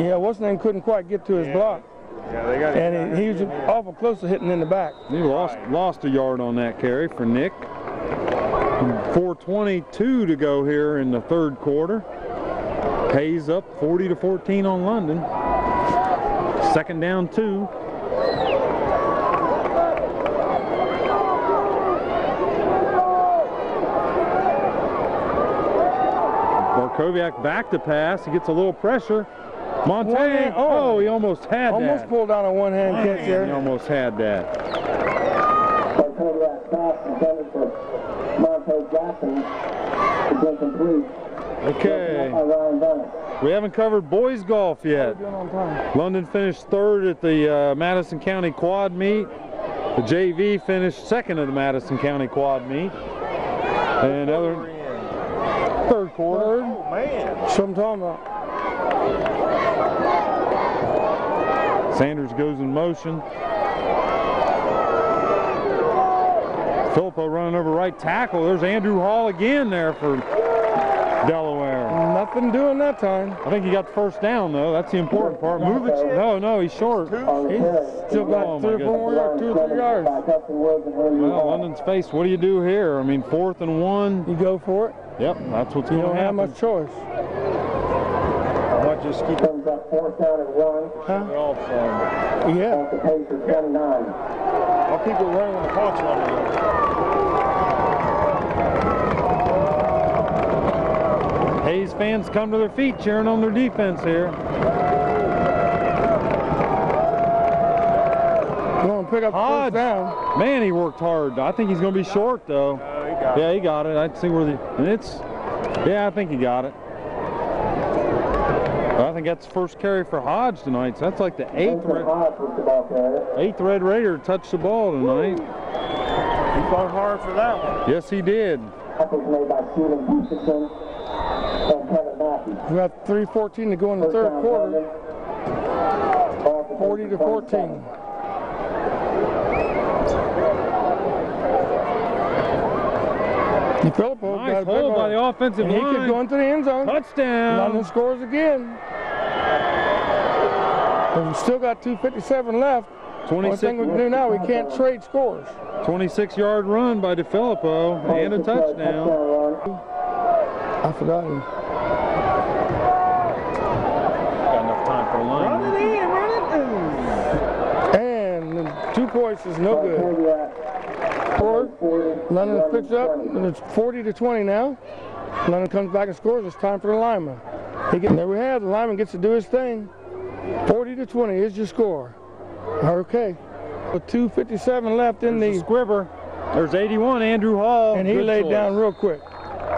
Yeah, what's name couldn't quite get to his block. Yeah, they got and he was awful close to hitting in the back. He lost a yard on that carry for Nick. 4:22 to go here in the third quarter. Hayes up 40-14 on London. 2nd down 2. Barkowiak back to pass. He gets a little pressure. Montaigne, oh, he almost had that. Almost pulled out a one-hand catch there. He almost had that. Okay. We haven't covered boys golf yet. London finished 3rd at the Madison County Quad Meet. The JV finished 2nd at the Madison County Quad Meet. And other 3rd quarter. Oh, man. That's what I'm talking about. Sanders goes in motion. Filippo running over right tackle. There's Andrew Hall again there for Delaware. Nothing doing that time. I think he got the 1st down, though. That's the important part. Move it. No, he's short. He's still got 3 or 4 yards, 2 or 3 yards. Well, London's faced. What do you do here? I mean, 4th and 1. You go for it. Yep, that's what's you going to happen. You don't have much choice. I might just keep them up 4th down and 1. Huh? Yeah. I'll keep it running when the clock's running. Hayes fans come to their feet cheering on their defense here. Going to pick up Hodge. 1st down. Man, he worked hard. I think he's going to be short, though. Yeah, he got it. I'd see where yeah, I think he got it. I think that's the first carry for Hodge tonight. So that's like the 8th Red Raider touched the ball tonight. He fought hard for that one. Yes, he did. We got 3:14 to go in the 3rd quarter. 40-14. DeFilippo Nice got a hold by the offensive line. He could go into the end zone. Touchdown. London scores again. But we still got 2:57 left. One thing we can do now, we can't trade scores. 26-yard run by DeFilippo and a touchdown. I forgot him. Got enough time for a line. Run it in, run it in. And 2 points is no good. London picks up, and it's 40-20 now. London comes back and scores. It's time for the lineman. There we have, the lineman gets to do his thing. 40-20 is your score. Okay. With 2:57 left in the squiver. There's 81, Andrew Hall. And he laid down real quick.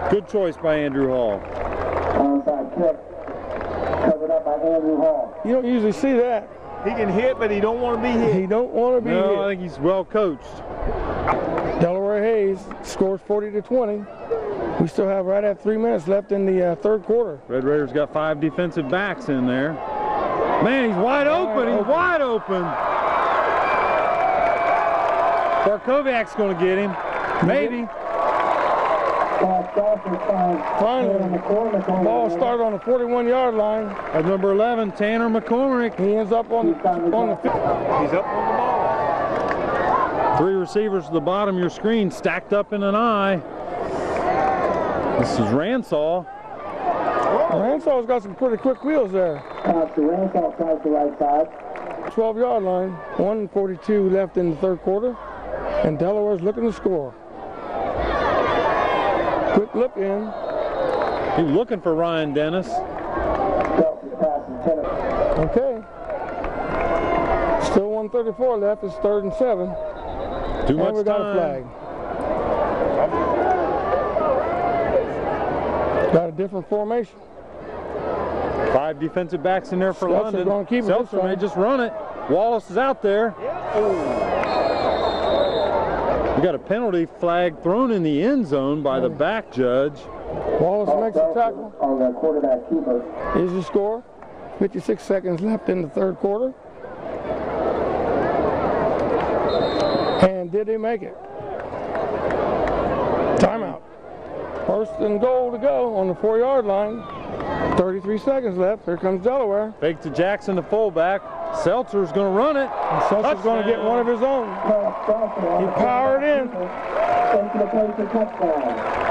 Good choice by Andrew Hall. Onside kick. Covered up by Andrew Hall. You don't usually see that. He can hit, but he don't want to be hit. He don't want to be hit. No, I think he's well coached. Delaware Hayes scores 40-20. We still have right at 3 minutes left in the 3rd quarter. Red Raiders got 5 defensive backs in there. Man, he's wide open. He's wide open. Barkowiak's going to get him. Maybe. Finally, the ball started on the 41-yard line. At number 11, Tanner McCormick. He ends up on the 50. He's up on the ball. 3 receivers to the bottom of your screen, stacked up in an eye. This is Ransall. Ransall's got some pretty quick wheels there. Ransall tries the right side. 12-yard line, 1:42 left in the third quarter, and Delaware's looking to score. Quick look in. He's looking for Ryan Dennis. Okay. Still 1:34 left. It's 3rd and 7. Too much and we got time. a flag. Got a different formation. 5 defensive backs in there for Seltzer London. gonna keep it this Seltzer may time. just run it. Wallace is out there. We got a penalty flag thrown in the end zone by the back judge. Wallace makes a tackle. On the quarterback keeper. Is the score. 56 seconds left in the third quarter. And did he make it? Timeout. 1st and goal to go on the 4-yard line. 33 seconds left. Here comes Delaware. Fake to Jackson, the fullback. Seltzer's going to run it. And Seltzer's going to get one of his own. He powered in.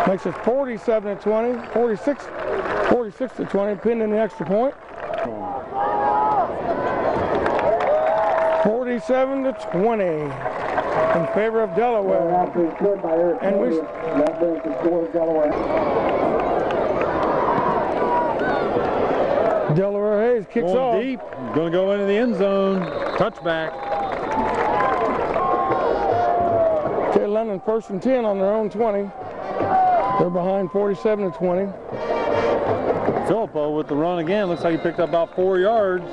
Makes it 47-20, 46-20, pinning the extra point. 47-20 in favor of Delaware. And we Delaware Hayes kicks Going off. deep. Going to go into the end zone. Touchback. Okay, London 1st and 10 on their own 20. They're behind 47-20. Filippo with the run again. Looks like he picked up about 4 yards.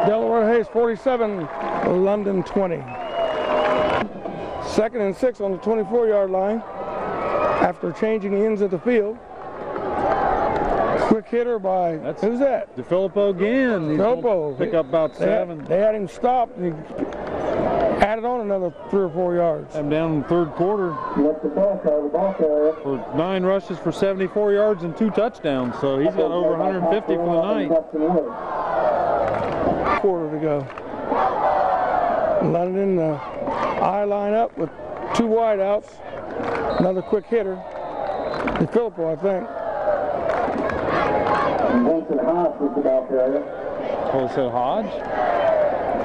Delaware Hayes 47, London 20. 2nd and 6 on the 24-yard line after changing the ends of the field. Quick hitter by, who's that? DeFilippo again. He's Filippo. pick up about 7. They had him stopped and he added on another 3 or 4 yards. I'm down in the third quarter for 9 rushes for 74 yards and 2 touchdowns. So he's got over 150 for the night. Quarter to go. London I line up with 2 wideouts. Another quick hitter. DeFilippo, I think. Vincent Hodge was about there. Oh, is that Hodge?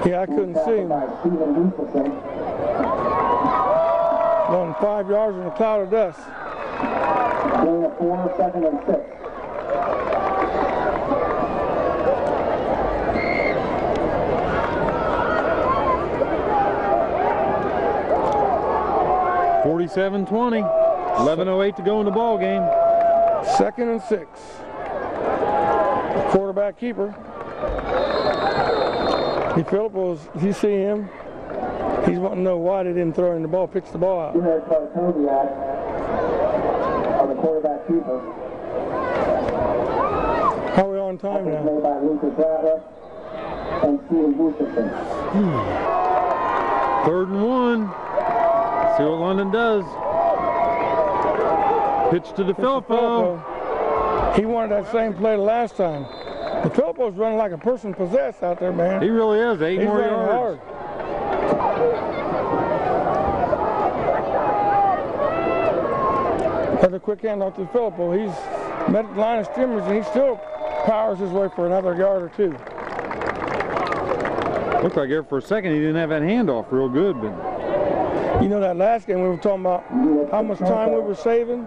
Yeah, I couldn't see him. Going 5 yards in a cloud of dust. Doing a 4, 2nd and 6. $47-20. 11:08 to go in the ball game. 2nd and 6. Quarterback keeper. DeFilippo's, you see him, he's wanting to know why they didn't throw in the ball, pitch the ball out. On the quarterback keeper. How are we on time now? Made by Lucas Rattler and Steven Gustafson. 3rd and 1. See what London does. Pitch to DeFilippo. He wanted that same play the last time. DeFilippo's running like a person possessed out there, man. He really is. 8 more running yards. hard. Another quick hand off to DeFilippo. He's met the line of scrimmage and he still powers his way for another yard or 2. Looked like there for a second he didn't have that handoff real good, but you know that last game we were talking about how much time we were saving?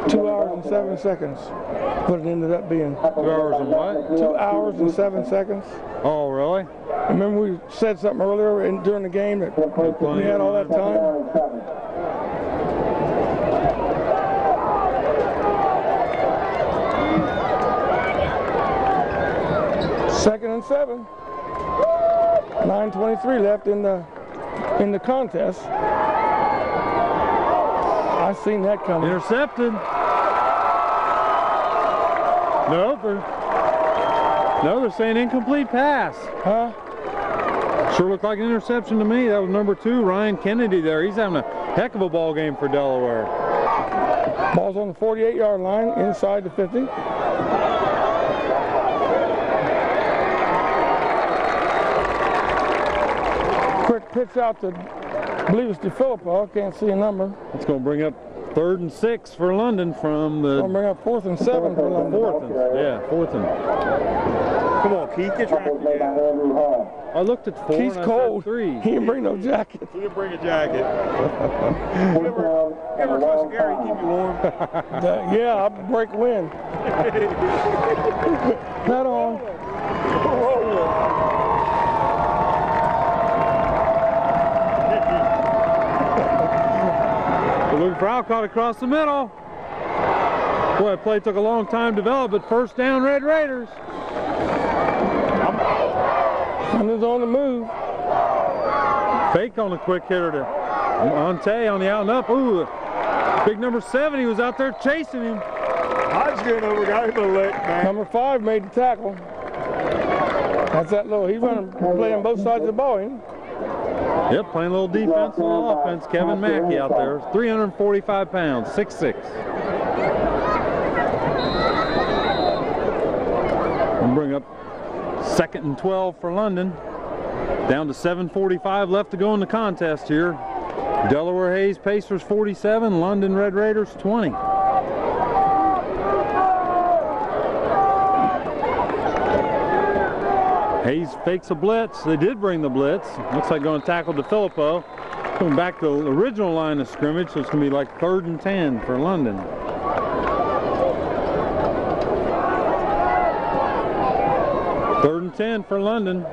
2 hours and 7 seconds. What it ended up being. 2 hours and what? 2 hours and 7 seconds. Oh, really? Remember we said something earlier during the game that we had all that time? 2nd and 7. 9:23 left in the contest. I seen that coming. Intercepted. No, they're saying incomplete pass. Huh? Sure looked like an interception to me. That was number 2, Ryan Kennedy there. He's having a heck of a ball game for Delaware. Ball's on the 48-yard line, inside the 50. Quick pitch out to, I believe it's DeFilippo. Can't see a number. It's going to bring up 3rd and 6 for London from the... Going to bring up 4th and 7 for London. 4th and... Come on, Keith, get your act together. I looked at 4 He's and cold. I said 3. He didn't bring no jacket. He didn't bring a jacket. You ever trust Gary to keep you warm? Yeah, I'll break wind. Not on. Luke Brow caught across the middle. Boy, that play took a long time to develop, but first down, Red Raiders. London's on the move. Fake on the quick hitter to Monte on the out and up. Ooh, big number 7, he was out there chasing him. Hodgkin over, got him a lick, man. Number 5 made the tackle. That's that little, he's running, playing both sides of the ball, ain't he? Yep, playing a little defense, a little offense. Kevin Mackey out there, 345 pounds, 6'6". We'll bring up 2nd and 12 for London. Down to 7:45 left to go in the contest here. Delaware Hayes Pacers 47, London Red Raiders 20. Hayes fakes a blitz. They did bring the blitz. Looks like going to tackle DeFilippo. Going back to the original line of scrimmage, so it's going to be like 3rd and 10 for London. Third and 10 for London.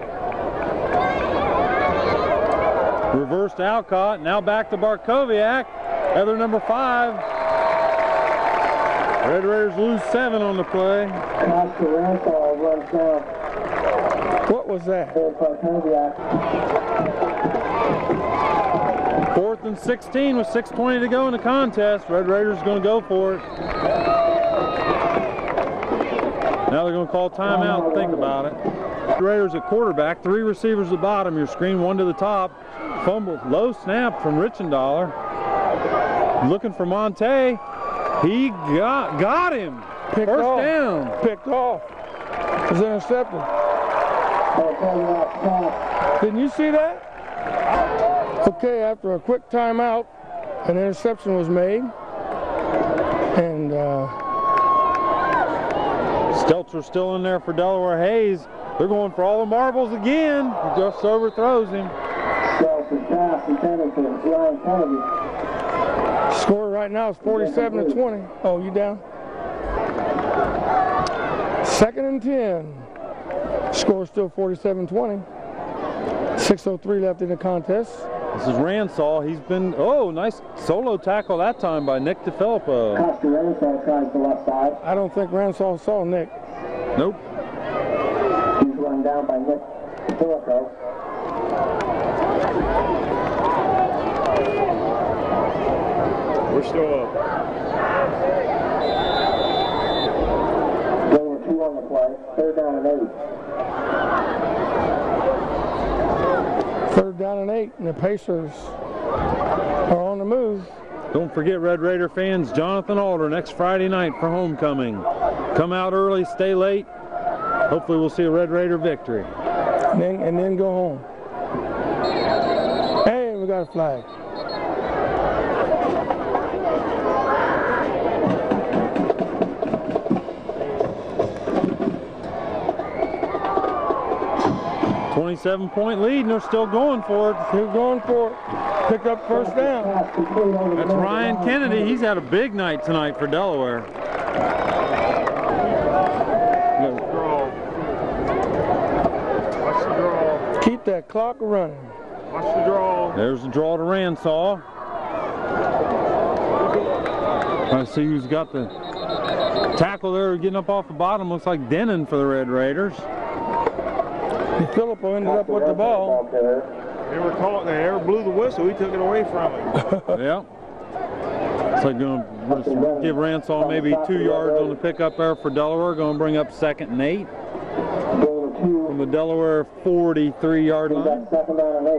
Reversed Alcott, now back to Barkowiak. Other number 5. Red Raiders lose 7 on the play. What was that? 4th and 16 with 6:20 to go in the contest. Red Raiders going to go for it. Now they're going to call timeout and think about it. Raiders at quarterback, 3 receivers at the bottom. Your screen, 1 to the top. Fumble, low snap from Richendaler. Looking for Monte. He got him. Picked First off. down. Picked off. Was intercepted. Didn't you see that? Okay, after a quick timeout, an interception was made. And Stelter's still in there for Delaware Hayes. They're going for all the marbles again. He just overthrows him. Score right now is 47-20. Oh, you down? 2nd and 10. Score still 47-20. 6:03 left in the contest. This is Ransall. He's been, nice solo tackle that time by Nick DeFilippo. I don't think Ransall saw Nick. Nope. He's run down by Nick DeFilippo. We're still up. There were 2 on the play. 3rd down and 8. 3rd down and 8, and the Pacers are on the move. Don't forget, Red Raider fans, Jonathan Alder next Friday night for homecoming. Come out early, stay late. Hopefully we'll see a Red Raider victory. And then go home. Hey, we got a flag. .7 lead, and they're still going for it. Still going for it. Pick up first down. That's Ryan Kennedy. He's had a big night tonight for Delaware. Watch the draw. Keep that clock running. Watch the draw. There's the draw to Ransall. I see who's got the tackle there getting up off the bottom. Looks like Denon for the Red Raiders. Filippo ended up with the ball. They were caught. They never blew the whistle. We took it away from him. Yeah. So going to give Ransall maybe 2 yards on the pickup there for Delaware. Going to bring up 2nd and 8. from the Delaware 43-yard We've line. got second down and 8.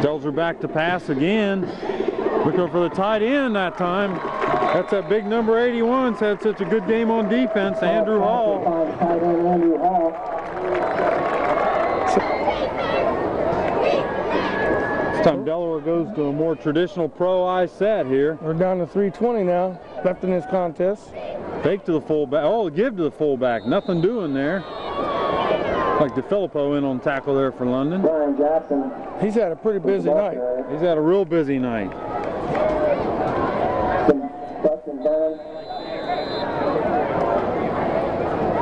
Stelzer back to pass again. Looking for the tight end that time. That's that big number 81's had such a good game on defense, Andrew Hall. Tight end Andrew Hall. This time Delaware goes to a more traditional pro eye set here. We're down to 3:20 now, left in this contest. Fake to the fullback. Oh, give to the fullback. Nothing doing there. Like DeFilippo in on tackle there for London. Brian Jackson. He's had a pretty busy night. He's had a real busy night. Dustin Brennan.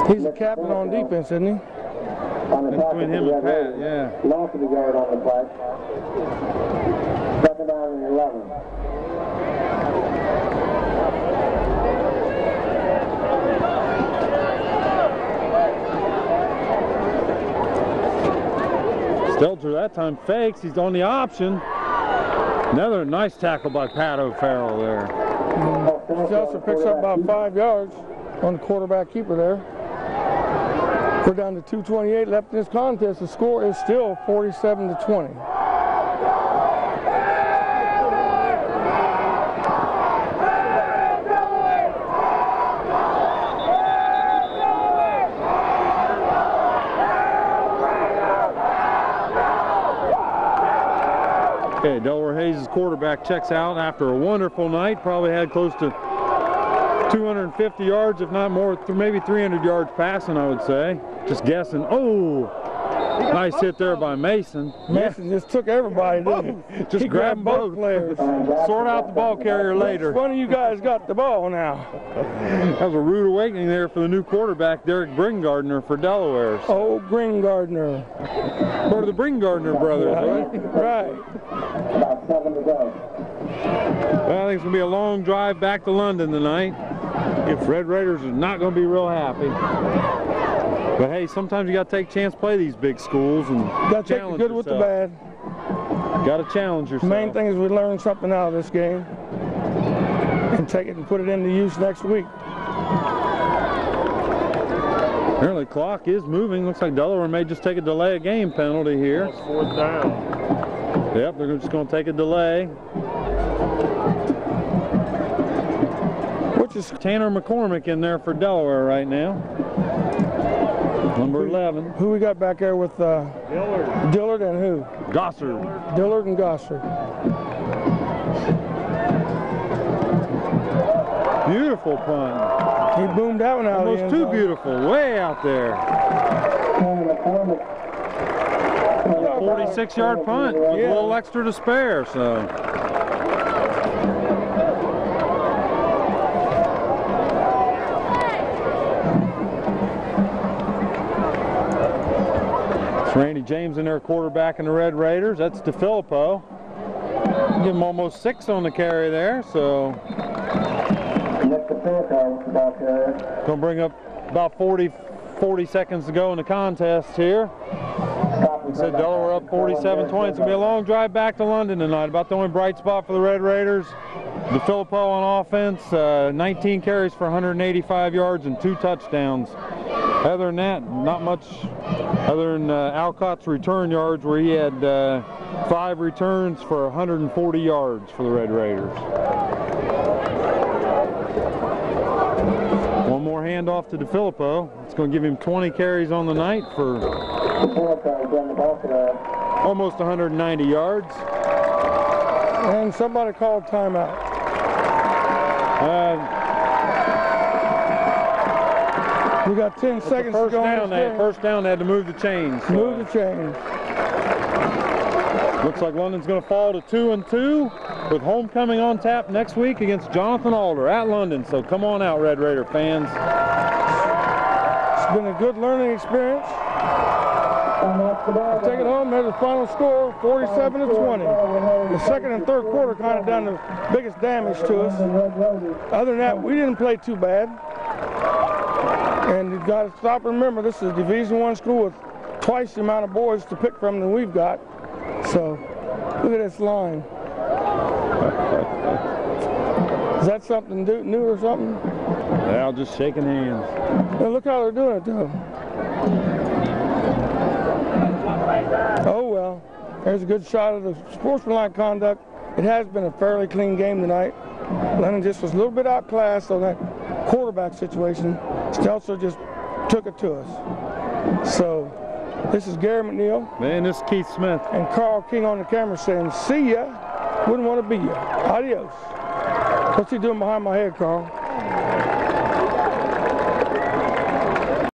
He's a captain on defense, isn't he? On the Between him and Pat, yeah. Loss of the yard on the play. Second down and 11. Stelzer that time fakes. He's on the option. Another nice tackle by Pat O'Farrell there. Stelzer picks up about 5 yards on the quarterback keeper there. We're down to 2:28 left in this contest. The score is still 47-20. Okay, Delaware Hayes' quarterback checks out after a wonderful night. Probably had close to 250 yards, if not more, maybe 300 yards passing, I would say. Just guessing. Oh, nice hit there by Mason. Mason just took everybody, didn't he? Just He grabbed both both. players. Sort out the ball carrier later. One of you guys got the ball now. That was a rude awakening there for the new quarterback, Derek Bringardner for Delaware. Oh, Green Gardner. Part of the Bringardner brothers, right? Right. About 7 to go. Well, I think it's going to be a long drive back to London tonight. If Red Raiders is not going to be real happy. But hey, sometimes you got to take a chance to play these big schools and Got to take the good with the bad. Got to challenge yourself. The main thing is we learn something out of this game and take it and put it into use next week. Apparently, clock is moving. Looks like Delaware may just take a delay of game penalty here. It's 4th down. Yep, they're just going to take a delay. Which is Tanner McCormick in there for Delaware right now. Number 11. who we got back there with Dillard and who? Gossard. Dillard and Gossard. Beautiful punt. He boomed that one out. of the Almost end too zone. beautiful. Way out there. 46-yard punt. With a little extra to spare, so. It's Randy James in there, quarterback in the Red Raiders. That's DeFilippo. Give him almost 6 on the carry there, so. Going to bring up about 40 seconds to go in the contest here. Said Delaware up 47-20. It's going to be a long drive back to London tonight. About the only bright spot for the Red Raiders. DeFilippo on offense, 19 carries for 185 yards and 2 touchdowns. Other than that, not much other than Alcott's return yards, where he had 5 returns for 140 yards for the Red Raiders. One more handoff to DeFilippo. It's going to give him 20 carries on the night for almost 190 yards. And somebody called timeout. We got 10 seconds to go. First down, they had to move the chains. So. Move the chains. Looks like London's going to fall to 2-2 with homecoming on tap next week against Jonathan Alder at London. So come on out, Red Raider fans. It's been a good learning experience. Take it home. There's the final score, 47-20. The second and third quarter kind of done the biggest damage to us. Other than that, we didn't play too bad. And you've got to stop and remember, this is a Division I school with twice the amount of boys to pick from than we've got. So, look at this line. Is that something new or something? Well, just shaking hands. Now look how they're doing it, though. Oh, well. There's a good shot of the sportsmanlike conduct. It has been a fairly clean game tonight. Lennon just was a little bit outclassed on that quarterback situation. Stelzer just took it to us. So, this is Gary McNeil. And this is Keith Smith. And Carl King on the camera saying, see ya, wouldn't want to be ya. Adios. What's he doing behind my head, Carl?